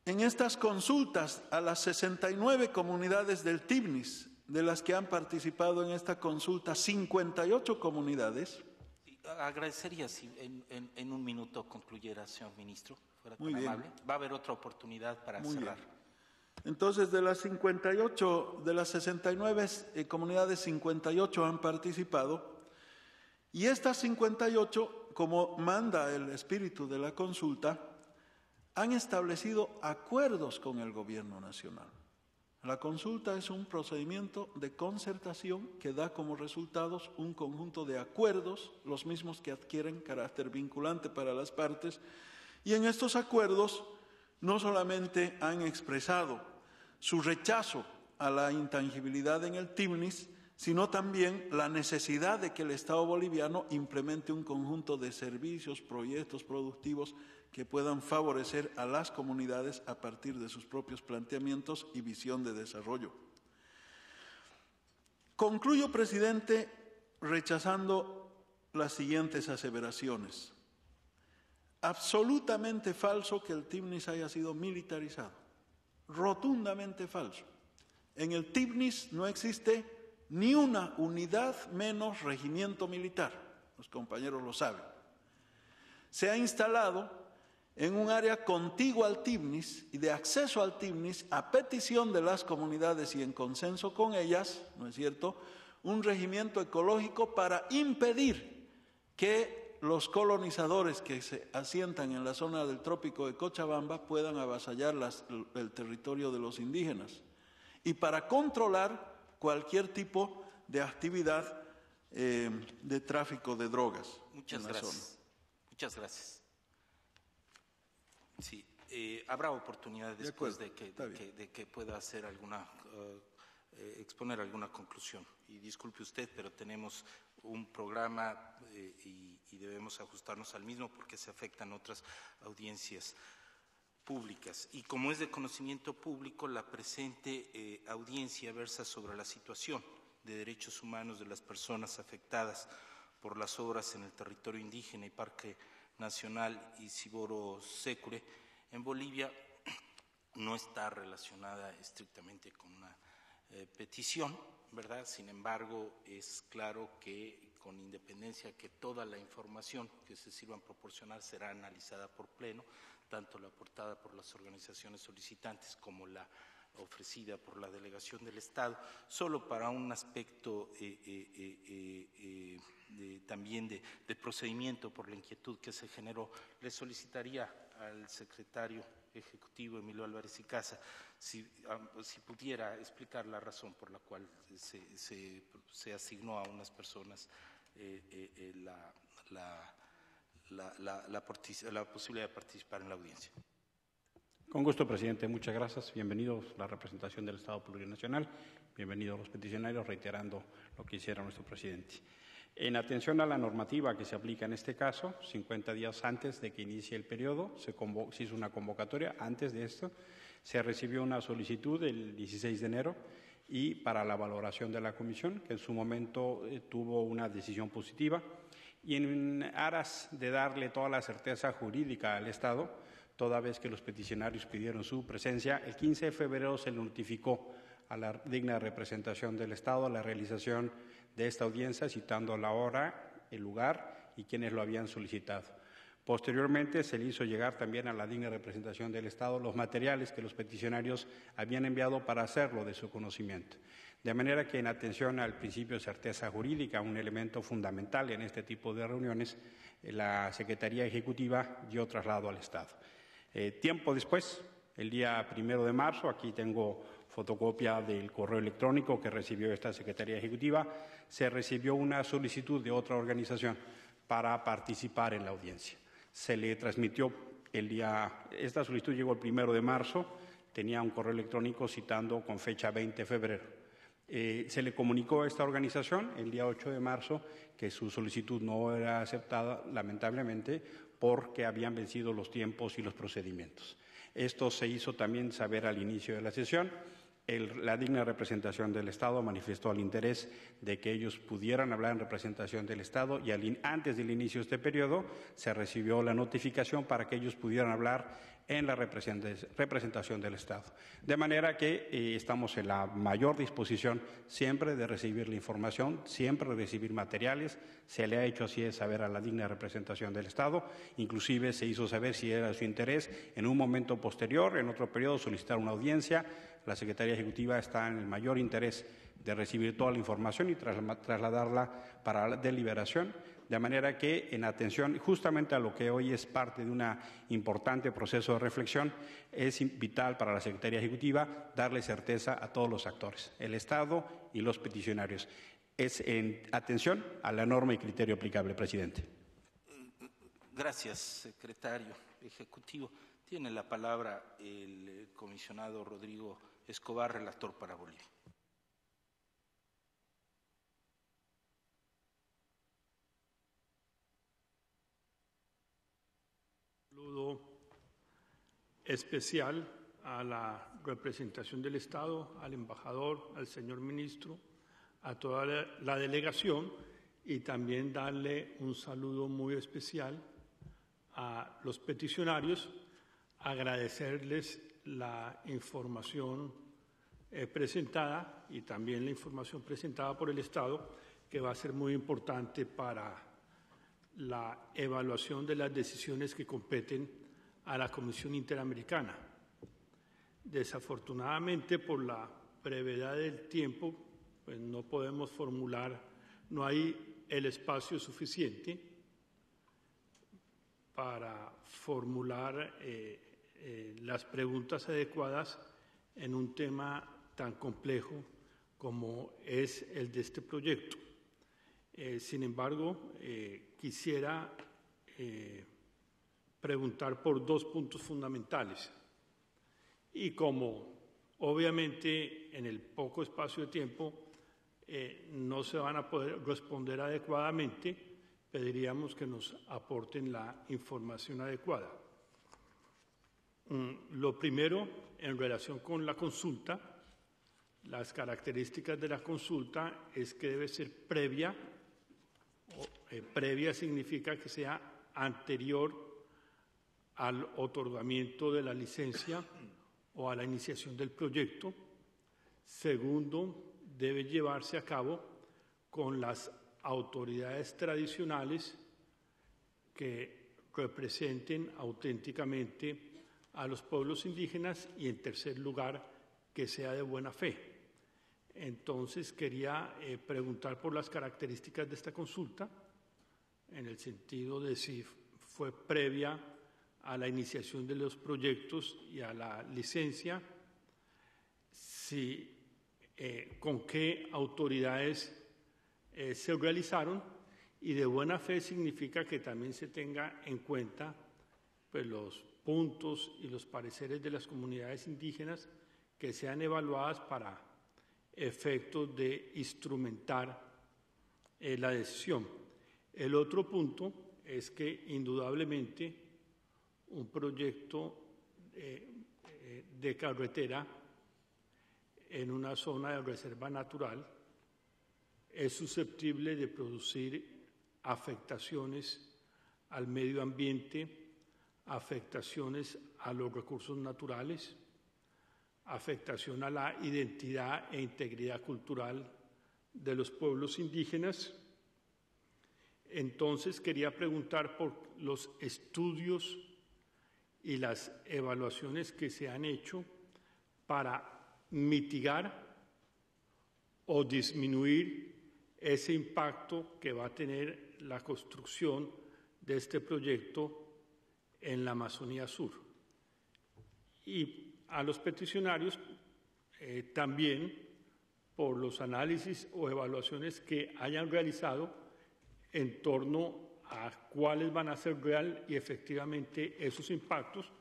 en estas consultas a las 69 comunidades del TIBNIS, de las que han participado en esta consulta 58 comunidades. Agradecería si en un minuto concluyera, señor ministro, fuera tan amable. Va a haber otra oportunidad para cerrar. Bien. Entonces, de las 58, de las 69 comunidades, 58 han participado, y estas 58, como manda el espíritu de la consulta, han establecido acuerdos con el gobierno nacional. La consulta es un procedimiento de concertación que da como resultados un conjunto de acuerdos, los mismos que adquieren carácter vinculante para las partes, y en estos acuerdos no solamente han expresado su rechazo a la intangibilidad en el TIBNIS, sino también la necesidad de que el Estado boliviano implemente un conjunto de servicios, proyectos productivos que puedan favorecer a las comunidades a partir de sus propios planteamientos y visión de desarrollo. Concluyo, presidente, rechazando las siguientes aseveraciones. Absolutamente falso que el TIBNIS haya sido militarizado. Rotundamente falso. En el TIBNIS no existe ni una unidad menos regimiento militar. Los compañeros lo saben. Se ha instalado en un área contigua al TIBNIS y de acceso al TIBNIS a petición de las comunidades y en consenso con ellas, ¿no es cierto?, un regimiento ecológico para impedir que los colonizadores que se asientan en la zona del trópico de Cochabamba puedan avasallar el territorio de los indígenas y para controlar cualquier tipo de actividad de tráfico de drogas. Muchas gracias. Muchas gracias. Sí, habrá oportunidad después de que pueda hacer exponer alguna conclusión. Y disculpe usted, pero tenemos un programa y debemos ajustarnos al mismo porque se afectan otras audiencias públicas. Y como es de conocimiento público, la presente audiencia versa sobre la situación de derechos humanos de las personas afectadas por las obras en el territorio indígena y Parque Nacional Isiboro Sécure en Bolivia. No está relacionada estrictamente con una petición, ¿verdad? Sin embargo, es claro que con independencia que toda la información que se sirvan proporcionar será analizada por pleno, tanto la aportada por las organizaciones solicitantes como la ofrecida por la delegación del Estado, solo para un aspecto también de procedimiento por la inquietud que se generó, le solicitaría al secretario ejecutivo Emilio Álvarez y Casa si pudiera explicar la razón por la cual se asignó a unas personas la posibilidad de participar en la audiencia. Con gusto, presidente. Muchas gracias. Bienvenidos a la representación del Estado Plurinacional. Bienvenidos los peticionarios, reiterando lo que hiciera nuestro presidente. En atención a la normativa que se aplica en este caso, 50 días antes de que inicie el periodo, se hizo una convocatoria. Antes de esto, se recibió una solicitud el 16 de enero y para la valoración de la comisión, que en su momento tuvo una decisión positiva. Y en aras de darle toda la certeza jurídica al Estado, toda vez que los peticionarios pidieron su presencia, el 15 de febrero se notificó a la digna representación del Estado la realización de esta audiencia, citando la hora, el lugar y quienes lo habían solicitado. Posteriormente se le hizo llegar también a la digna representación del Estado los materiales que los peticionarios habían enviado para hacerlo de su conocimiento. De manera que, en atención al principio de certeza jurídica, un elemento fundamental en este tipo de reuniones, la Secretaría Ejecutiva dio traslado al Estado. Tiempo después, el día 1 de marzo, aquí tengo fotocopia del correo electrónico que recibió esta Secretaría Ejecutiva, se recibió una solicitud de otra organización para participar en la audiencia. Se le transmitió esta solicitud llegó el 1 de marzo, tenía un correo electrónico citando con fecha 20 de febrero. Se le comunicó a esta organización el día 8 de marzo que su solicitud no era aceptada, lamentablemente, porque habían vencido los tiempos y los procedimientos. Esto se hizo también saber al inicio de la sesión. La digna representación del Estado manifestó el interés de que ellos pudieran hablar en representación del Estado y antes del inicio de este periodo se recibió la notificación para que ellos pudieran hablar en la representación del Estado. De manera que estamos en la mayor disposición siempre de recibir la información, siempre de recibir materiales. Se le ha hecho así saber a la digna representación del Estado. Inclusive se hizo saber si era su interés en un momento posterior, en otro periodo, solicitar una audiencia. La Secretaría Ejecutiva está en el mayor interés de recibir toda la información y trasladarla para la deliberación, de manera que, en atención justamente a lo que hoy es parte de un importante proceso de reflexión, es vital para la Secretaría Ejecutiva darle certeza a todos los actores, el Estado y los peticionarios. Es en atención a la norma y criterio aplicable, presidente. Gracias, secretario ejecutivo. Tiene la palabra el comisionado Rodrigo Escobar, relator para Bolivia. saludo especial a la representación del Estado, al embajador, al señor ministro, a toda la delegación, y también darle un saludo muy especial a los peticionarios, agradecerles la información presentada y también la información presentada por el Estado, que va a ser muy importante para la evaluación de las decisiones que competen a la Comisión Interamericana. Desafortunadamente, por la brevedad del tiempo, pues no podemos formular, no hay el espacio suficiente para formular las preguntas adecuadas en un tema tan complejo como es el de este proyecto. Sin embargo, quisiera preguntar por dos puntos fundamentales. Y como obviamente en el poco espacio de tiempo no se van a poder responder adecuadamente, pediríamos que nos aporten la información adecuada. Lo primero, en relación con la consulta, las características de la consulta es que debe ser previa. Previa significa que sea anterior al otorgamiento de la licencia o a la iniciación del proyecto. Segundo, debe llevarse a cabo con las autoridades tradicionales que representen auténticamente a los pueblos indígenas, y en tercer lugar, que sea de buena fe. Entonces, quería preguntar por las características de esta consulta, en el sentido de si fue previa a la iniciación de los proyectos y a la licencia, si, con qué autoridades se realizaron, y de buena fe significa que también se tenga en cuenta pues, los puntos y los pareceres de las comunidades indígenas que sean evaluadas para efectos de instrumentar la decisión. El otro punto es que indudablemente un proyecto de carretera en una zona de reserva natural es susceptible de producir afectaciones al medio ambiente, afectaciones a los recursos naturales, afectación a la identidad e integridad cultural de los pueblos indígenas. Entonces, quería preguntar por los estudios y las evaluaciones que se han hecho para mitigar o disminuir ese impacto que va a tener la construcción de este proyecto en la Amazonía Sur. Y a los peticionarios también por los análisis o evaluaciones que hayan realizado en torno a cuáles van a ser real y efectivamente esos impactos,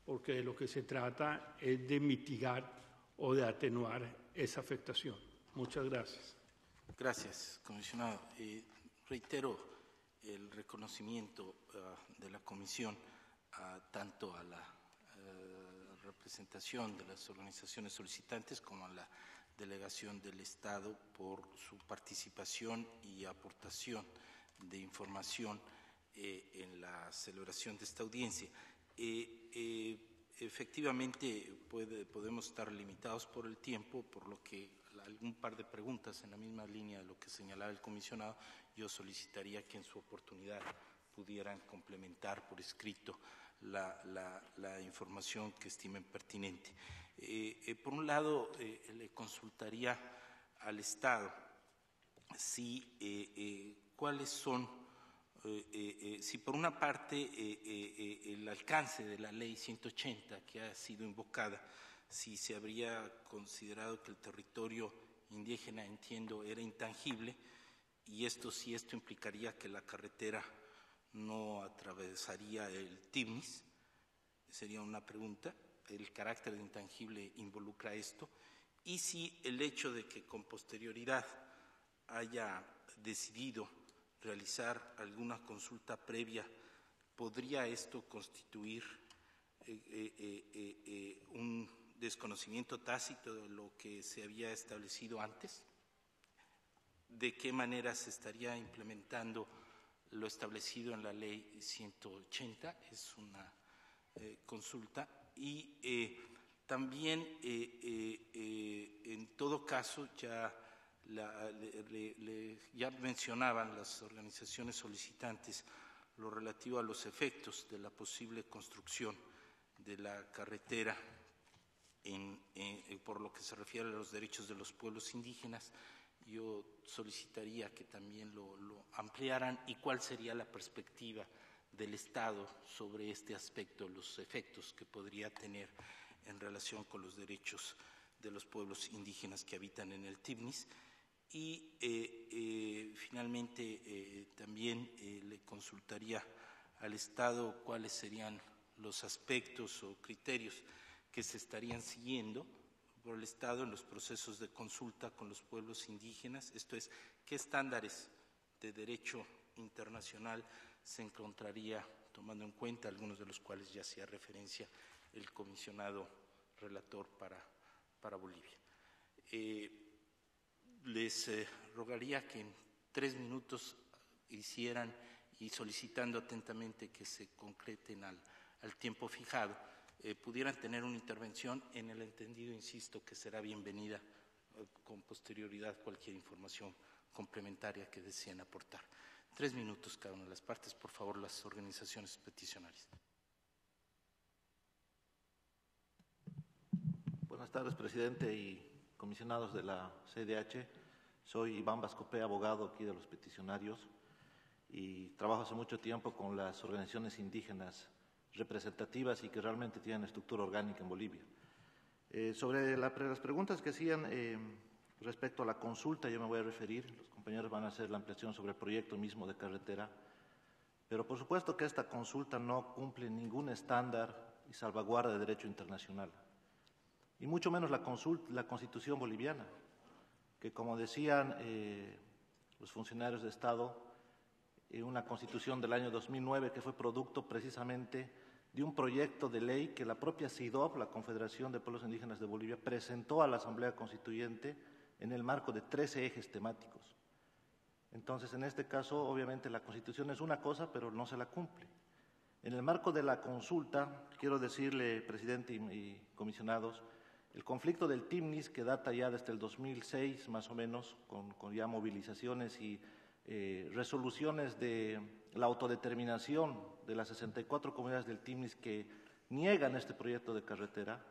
porque de lo que se trata es de mitigar o de atenuar esa afectación. Muchas gracias. Gracias, comisionado. Reitero el reconocimiento de la Comisión tanto a la representación de las organizaciones solicitantes como a la delegación del Estado por su participación y aportación de información en la celebración de esta audiencia. Efectivamente, podemos estar limitados por el tiempo, por lo que algún par de preguntas en la misma línea de lo que señalaba el comisionado, yo solicitaría que en su oportunidad pudieran complementar por escrito la información que estimen pertinente. Por un lado, le consultaría al Estado si cuáles son, si por una parte el alcance de la Ley 180 que ha sido invocada, si se habría considerado que el territorio indígena, entiendo, era intangible, y esto implicaría que la carretera no atravesaría el Tibnis, sería una pregunta. El carácter de intangible involucra esto, y si el hecho de que con posterioridad haya decidido realizar alguna consulta previa ¿podría esto constituir un desconocimiento tácito de lo que se había establecido antes? ¿De qué manera se estaría implementando lo establecido en la Ley 180? Es una consulta. Y también, en todo caso, ya mencionaban las organizaciones solicitantes lo relativo a los efectos de la posible construcción de la carretera por lo que se refiere a los derechos de los pueblos indígenas. Yo solicitaría que también lo ampliaran y cuál sería la perspectiva del Estado sobre este aspecto, los efectos que podría tener en relación con los derechos de los pueblos indígenas que habitan en el TIBNIS. Y finalmente también le consultaría al Estado cuáles serían los aspectos o criterios que se estarían siguiendo por el Estado en los procesos de consulta con los pueblos indígenas, esto es, qué estándares de derecho internacional se encontraría tomando en cuenta, algunos de los cuales ya hacía referencia el comisionado relator para Bolivia. Les rogaría que en 3 minutos hicieran, y solicitando atentamente que se concreten al tiempo fijado, pudieran tener una intervención en el entendido, insisto, que será bienvenida con posterioridad cualquier información complementaria que deseen aportar. 3 minutos cada una de las partes, por favor, las organizaciones peticionarias. Buenas tardes, presidente y comisionados de la CDH. Soy Iván Vascopé, abogado aquí de los peticionarios, y trabajo hace mucho tiempo con las organizaciones indígenas representativas y que realmente tienen estructura orgánica en Bolivia. Sobre las preguntas que hacían respecto a la consulta, yo me voy a referir, los compañeros van a hacer la ampliación sobre el proyecto mismo de carretera, pero por supuesto que esta consulta no cumple ningún estándar y salvaguarda de derecho internacional, y mucho menos la Constitución boliviana, que como decían los funcionarios de Estado, una Constitución del año 2009 que fue producto precisamente de un proyecto de ley que la propia CIDOB, la Confederación de Pueblos Indígenas de Bolivia, presentó a la Asamblea Constituyente en el marco de 13 ejes temáticos. Entonces, en este caso, obviamente la Constitución es una cosa, pero no se la cumple. En el marco de la consulta, quiero decirle, presidente y comisionados, el conflicto del TIBNIS, que data ya desde el 2006 más o menos, con ya movilizaciones y resoluciones de la autodeterminación de las 64 comunidades del TIBNIS que niegan este proyecto de carretera,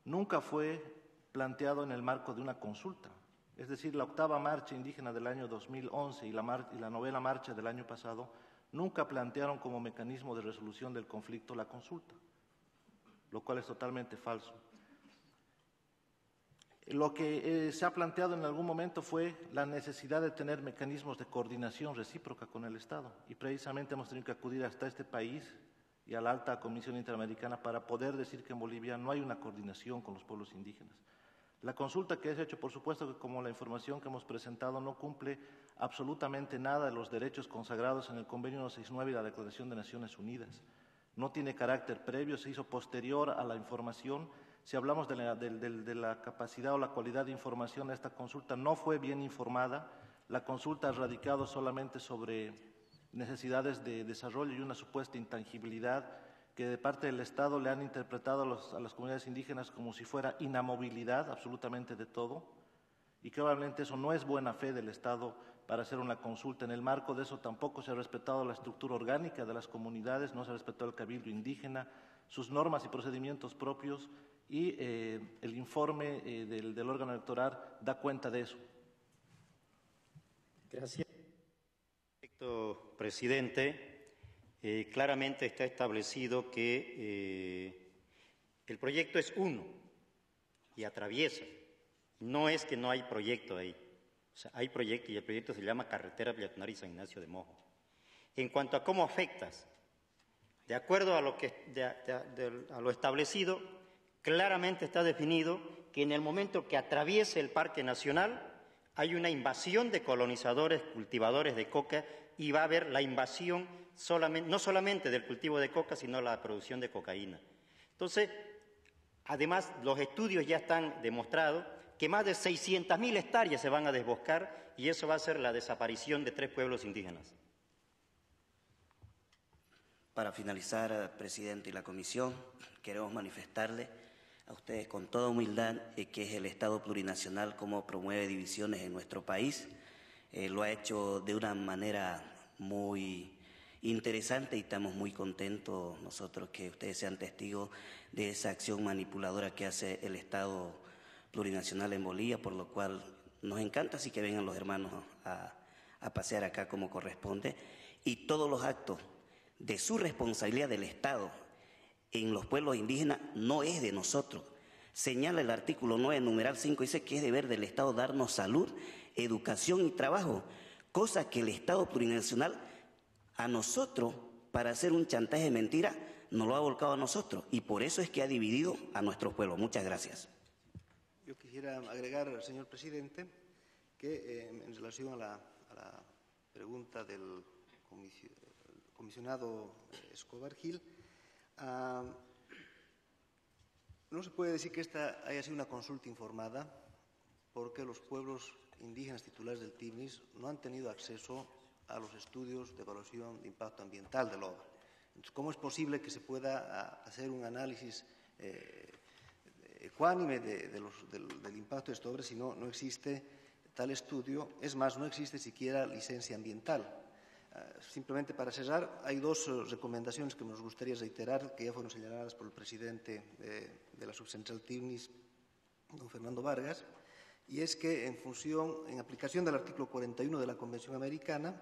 nunca fue planteado en el marco de una consulta. Es decir, la 8ª marcha indígena del año 2011 y la 9ª marcha del año pasado nunca plantearon como mecanismo de resolución del conflicto la consulta, lo cual es totalmente falso. Lo que se ha planteado en algún momento fue la necesidad de tener mecanismos de coordinación recíproca con el Estado, y precisamente hemos tenido que acudir hasta este país y a la Alta Comisión Interamericana para poder decir que en Bolivia no hay una coordinación con los pueblos indígenas. La consulta que es hecho, por supuesto que como la información que hemos presentado no cumple absolutamente nada de los derechos consagrados en el Convenio 169 y la Declaración de Naciones Unidas. No tiene carácter previo, se hizo posterior a la información. Si hablamos de la capacidad o la cualidad de información, esta consulta no fue bien informada. La consulta ha radicado solamente sobre necesidades de desarrollo y una supuesta intangibilidad que de parte del Estado le han interpretado a las comunidades indígenas como si fuera inamovilidad absolutamente de todo, y que obviamente eso no es buena fe del Estado para hacer una consulta. En el marco de eso tampoco se ha respetado la estructura orgánica de las comunidades, no se ha respetado el cabildo indígena, sus normas y procedimientos propios, y el informe del órgano electoral da cuenta de eso. Gracias. Presidente, claramente está establecido que el proyecto es uno y atraviesa. No es que no hay proyecto ahí. O sea, hay proyecto y el proyecto se llama Carretera Villatunari San Ignacio de Mojo. En cuanto a cómo afectas, de acuerdo a lo establecido, claramente está definido que en el momento que atraviese el Parque Nacional hay una invasión de colonizadores, cultivadores de coca, y va a haber la invasión no solamente del cultivo de coca, sino la producción de cocaína. Entonces, además, los estudios ya están demostrados que más de 600.000 hectáreas se van a desboscar y eso va a ser la desaparición de 3 pueblos indígenas. Para finalizar, presidente y la comisión, queremos manifestarle a ustedes con toda humildad que es el Estado plurinacional como promueve divisiones en nuestro país. Lo ha hecho de una manera muy interesante y estamos muy contentos nosotros que ustedes sean testigos de esa acción manipuladora que hace el Estado plurinacional en Bolivia, por lo cual nos encanta así que vengan los hermanos a pasear acá como corresponde, y todos los actos de su responsabilidad del Estado en los pueblos indígenas no es de nosotros. Señala el artículo 9, numeral 5, dice que es deber del Estado darnos salud, educación y trabajo, cosa que el Estado plurinacional a nosotros, para hacer un chantaje de mentira, nos lo ha volcado a nosotros, y por eso es que ha dividido a nuestro pueblo. Muchas gracias. Yo quisiera agregar, señor presidente, que en relación a la pregunta del comisionado Escobar Gil, no se puede decir que esta haya sido una consulta informada, porque los pueblos indígenas titulares del TIBNIS no han tenido acceso a los estudios de evaluación de impacto ambiental de la obra. Entonces, ¿cómo es posible que se pueda hacer un análisis ecuánime del impacto de esta obra si no existe tal estudio? Es más, no existe siquiera licencia ambiental. Simplemente para cerrar, hay 2 recomendaciones que nos gustaría reiterar, que ya fueron señaladas por el presidente de la subcentral TIBNIS, don Fernando Vargas, y es que en aplicación del artículo 41 de la Convención Americana,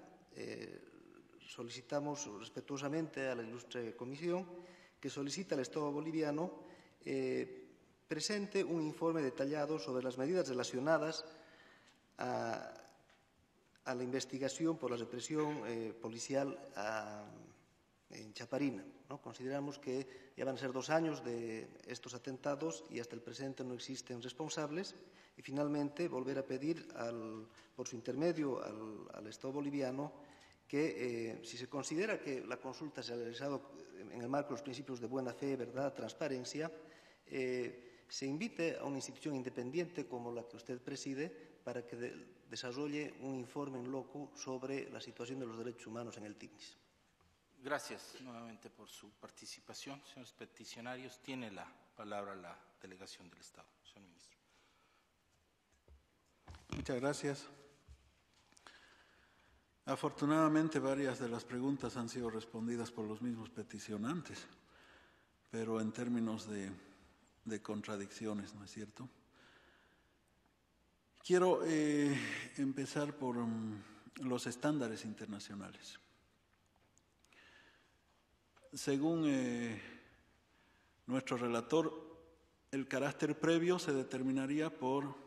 solicitamos respetuosamente a la ilustre comisión que solicita al Estado boliviano presente un informe detallado sobre las medidas relacionadas a la investigación por la represión policial en Chaparina, ¿no? Consideramos que ya van a ser 2 años de estos atentados y hasta el presente no existen responsables. Y finalmente, volver a pedir por su intermedio al Estado boliviano que, si se considera que la consulta se ha realizado en el marco de los principios de buena fe, verdad, transparencia, se invite a una institución independiente como la que usted preside para que desarrolle un informe in loco sobre la situación de los derechos humanos en el TIBNIS. Gracias nuevamente por su participación. Señores peticionarios, tiene la palabra la delegación del Estado. Señor ministro. Muchas gracias. Afortunadamente, varias de las preguntas han sido respondidas por los mismos peticionantes, pero en términos de contradicciones, ¿no es cierto? Quiero empezar por los estándares internacionales. Según nuestro relator, el carácter previo se determinaría por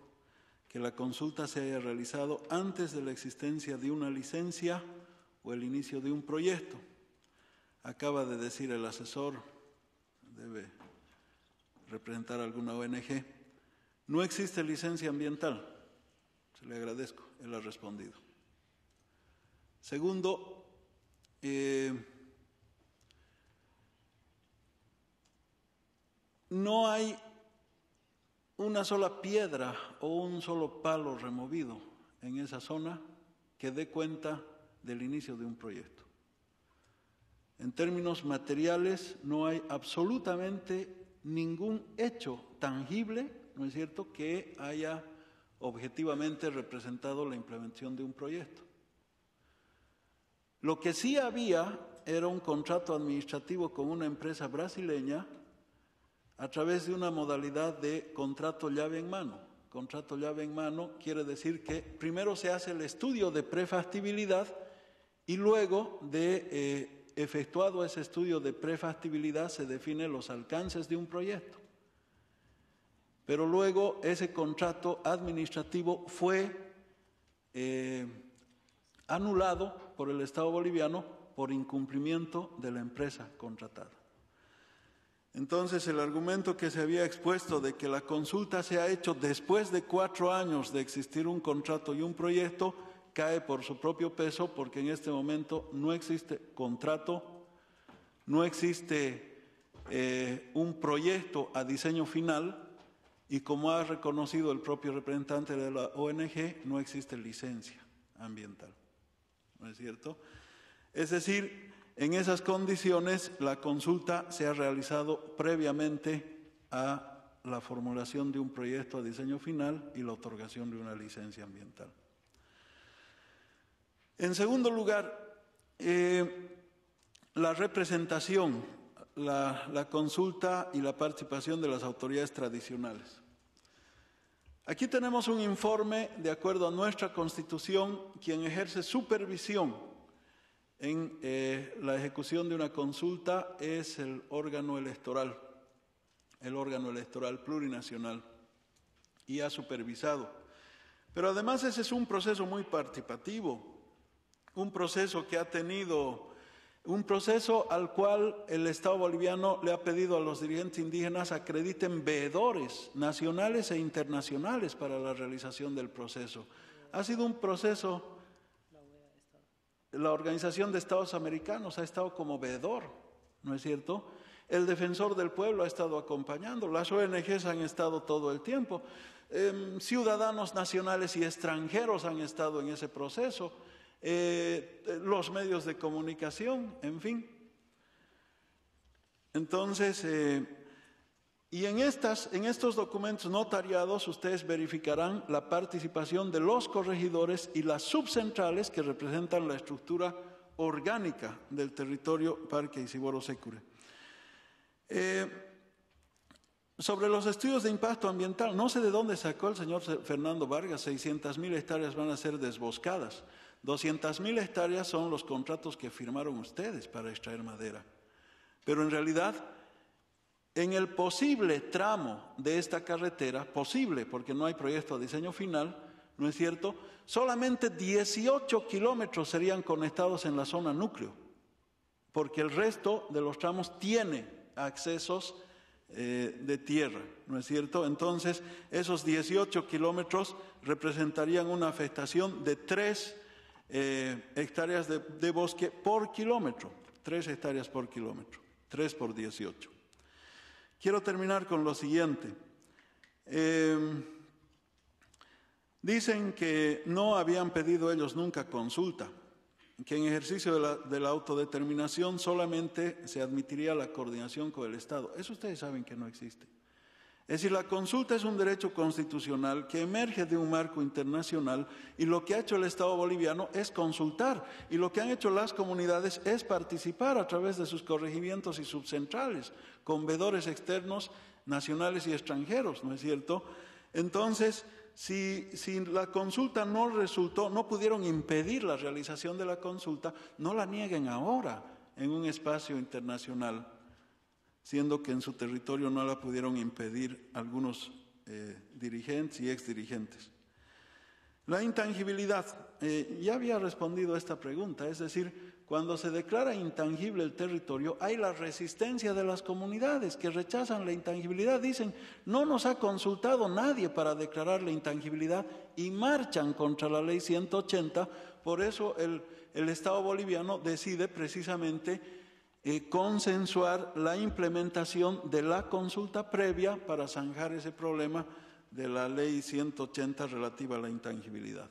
que la consulta se haya realizado antes de la existencia de una licencia o el inicio de un proyecto. Acaba de decir el asesor, debe representar alguna ONG, no existe licencia ambiental. Se le agradezco, él ha respondido. Segundo, no hay una sola piedra o un solo palo removido en esa zona que dé cuenta del inicio de un proyecto. En términos materiales, no hay absolutamente ningún hecho tangible, ¿no es cierto?, que haya objetivamente representado la implementación de un proyecto. Lo que sí había era un contrato administrativo con una empresa brasileña a través de una modalidad de contrato llave en mano. Contrato llave en mano quiere decir que primero se hace el estudio de prefactibilidad y luego de efectuado ese estudio de prefactibilidad se definen los alcances de un proyecto. Pero luego ese contrato administrativo fue anulado por el Estado boliviano por incumplimiento de la empresa contratada. Entonces, el argumento que se había expuesto de que la consulta se ha hecho después de 4 años de existir un contrato y un proyecto cae por su propio peso porque en este momento no existe contrato, no existe un proyecto a diseño final y, como ha reconocido el propio representante de la ONG, no existe licencia ambiental, ¿no es cierto? Es decir, en esas condiciones la consulta se ha realizado previamente a la formulación de un proyecto a diseño final y la otorgación de una licencia ambiental. En segundo lugar, la representación, la consulta y la participación de las autoridades tradicionales. Aquí tenemos un informe, de acuerdo a nuestra Constitución, quien ejerce supervisión en la ejecución de una consulta es el órgano electoral plurinacional, y ha supervisado. Pero además ese es un proceso muy participativo, un proceso que ha tenido, un proceso al cual el Estado boliviano le ha pedido a los dirigentes indígenas acrediten veedores nacionales e internacionales para la realización del proceso. Ha sido un proceso, la Organización de Estados Americanos ha estado como veedor, ¿no es cierto? El Defensor del Pueblo ha estado acompañando, las ONGs han estado todo el tiempo, ciudadanos nacionales y extranjeros han estado en ese proceso, los medios de comunicación, en fin. Entonces, y en estos documentos notariados ustedes verificarán la participación de los corregidores y las subcentrales que representan la estructura orgánica del territorio Parque Isiboro Sécure. Sobre los estudios de impacto ambiental, no sé de dónde sacó el señor Fernando Vargas, 600.000 hectáreas van a ser desboscadas. 200.000 hectáreas son los contratos que firmaron ustedes para extraer madera. Pero en realidad, en el posible tramo de esta carretera, posible porque no hay proyecto de diseño final, ¿no es cierto?, solamente 18 kilómetros serían conectados en la zona núcleo, porque el resto de los tramos tiene accesos de tierra, ¿no es cierto? Entonces, esos 18 kilómetros representarían una afectación de 3 hectáreas de bosque por kilómetro, 3 hectáreas por kilómetro, 3 por 18. Quiero terminar con lo siguiente. Dicen que no habían pedido ellos nunca consulta, que en ejercicio de la autodeterminación solamente se admitiría la coordinación con el Estado. Eso ustedes saben que no existe. Es decir, la consulta es un derecho constitucional que emerge de un marco internacional y lo que ha hecho el Estado boliviano es consultar y lo que han hecho las comunidades es participar a través de sus corregimientos y subcentrales con veedores externos, nacionales y extranjeros, ¿no es cierto? Entonces, si la consulta no resultó, no pudieron impedir la realización de la consulta, no la nieguen ahora en un espacio internacional, siendo que en su territorio no la pudieron impedir algunos dirigentes y exdirigentes. La intangibilidad, ya había respondido a esta pregunta, es decir, cuando se declara intangible el territorio, hay la resistencia de las comunidades que rechazan la intangibilidad, dicen, no nos ha consultado nadie para declarar la intangibilidad y marchan contra la ley 180, por eso el Estado boliviano decide precisamente consensuar la implementación de la consulta previa para zanjar ese problema de la ley 180 relativa a la intangibilidad.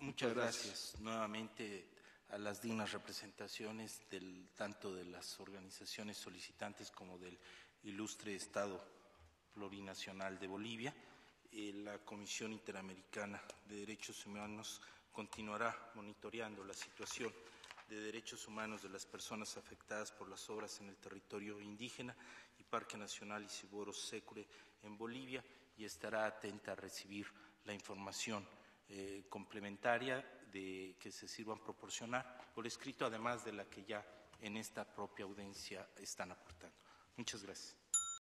Muchas gracias nuevamente a las dignas representaciones tanto de las organizaciones solicitantes como del ilustre Estado Plurinacional de Bolivia. La Comisión Interamericana de Derechos Humanos continuará monitoreando la situación de derechos humanos de las personas afectadas por las obras en el territorio indígena y Parque Nacional Isiboro Sécure en Bolivia y estará atenta a recibir la información complementaria que se sirvan proporcionar por escrito, además de la que ya en esta propia audiencia están aportando. Muchas gracias.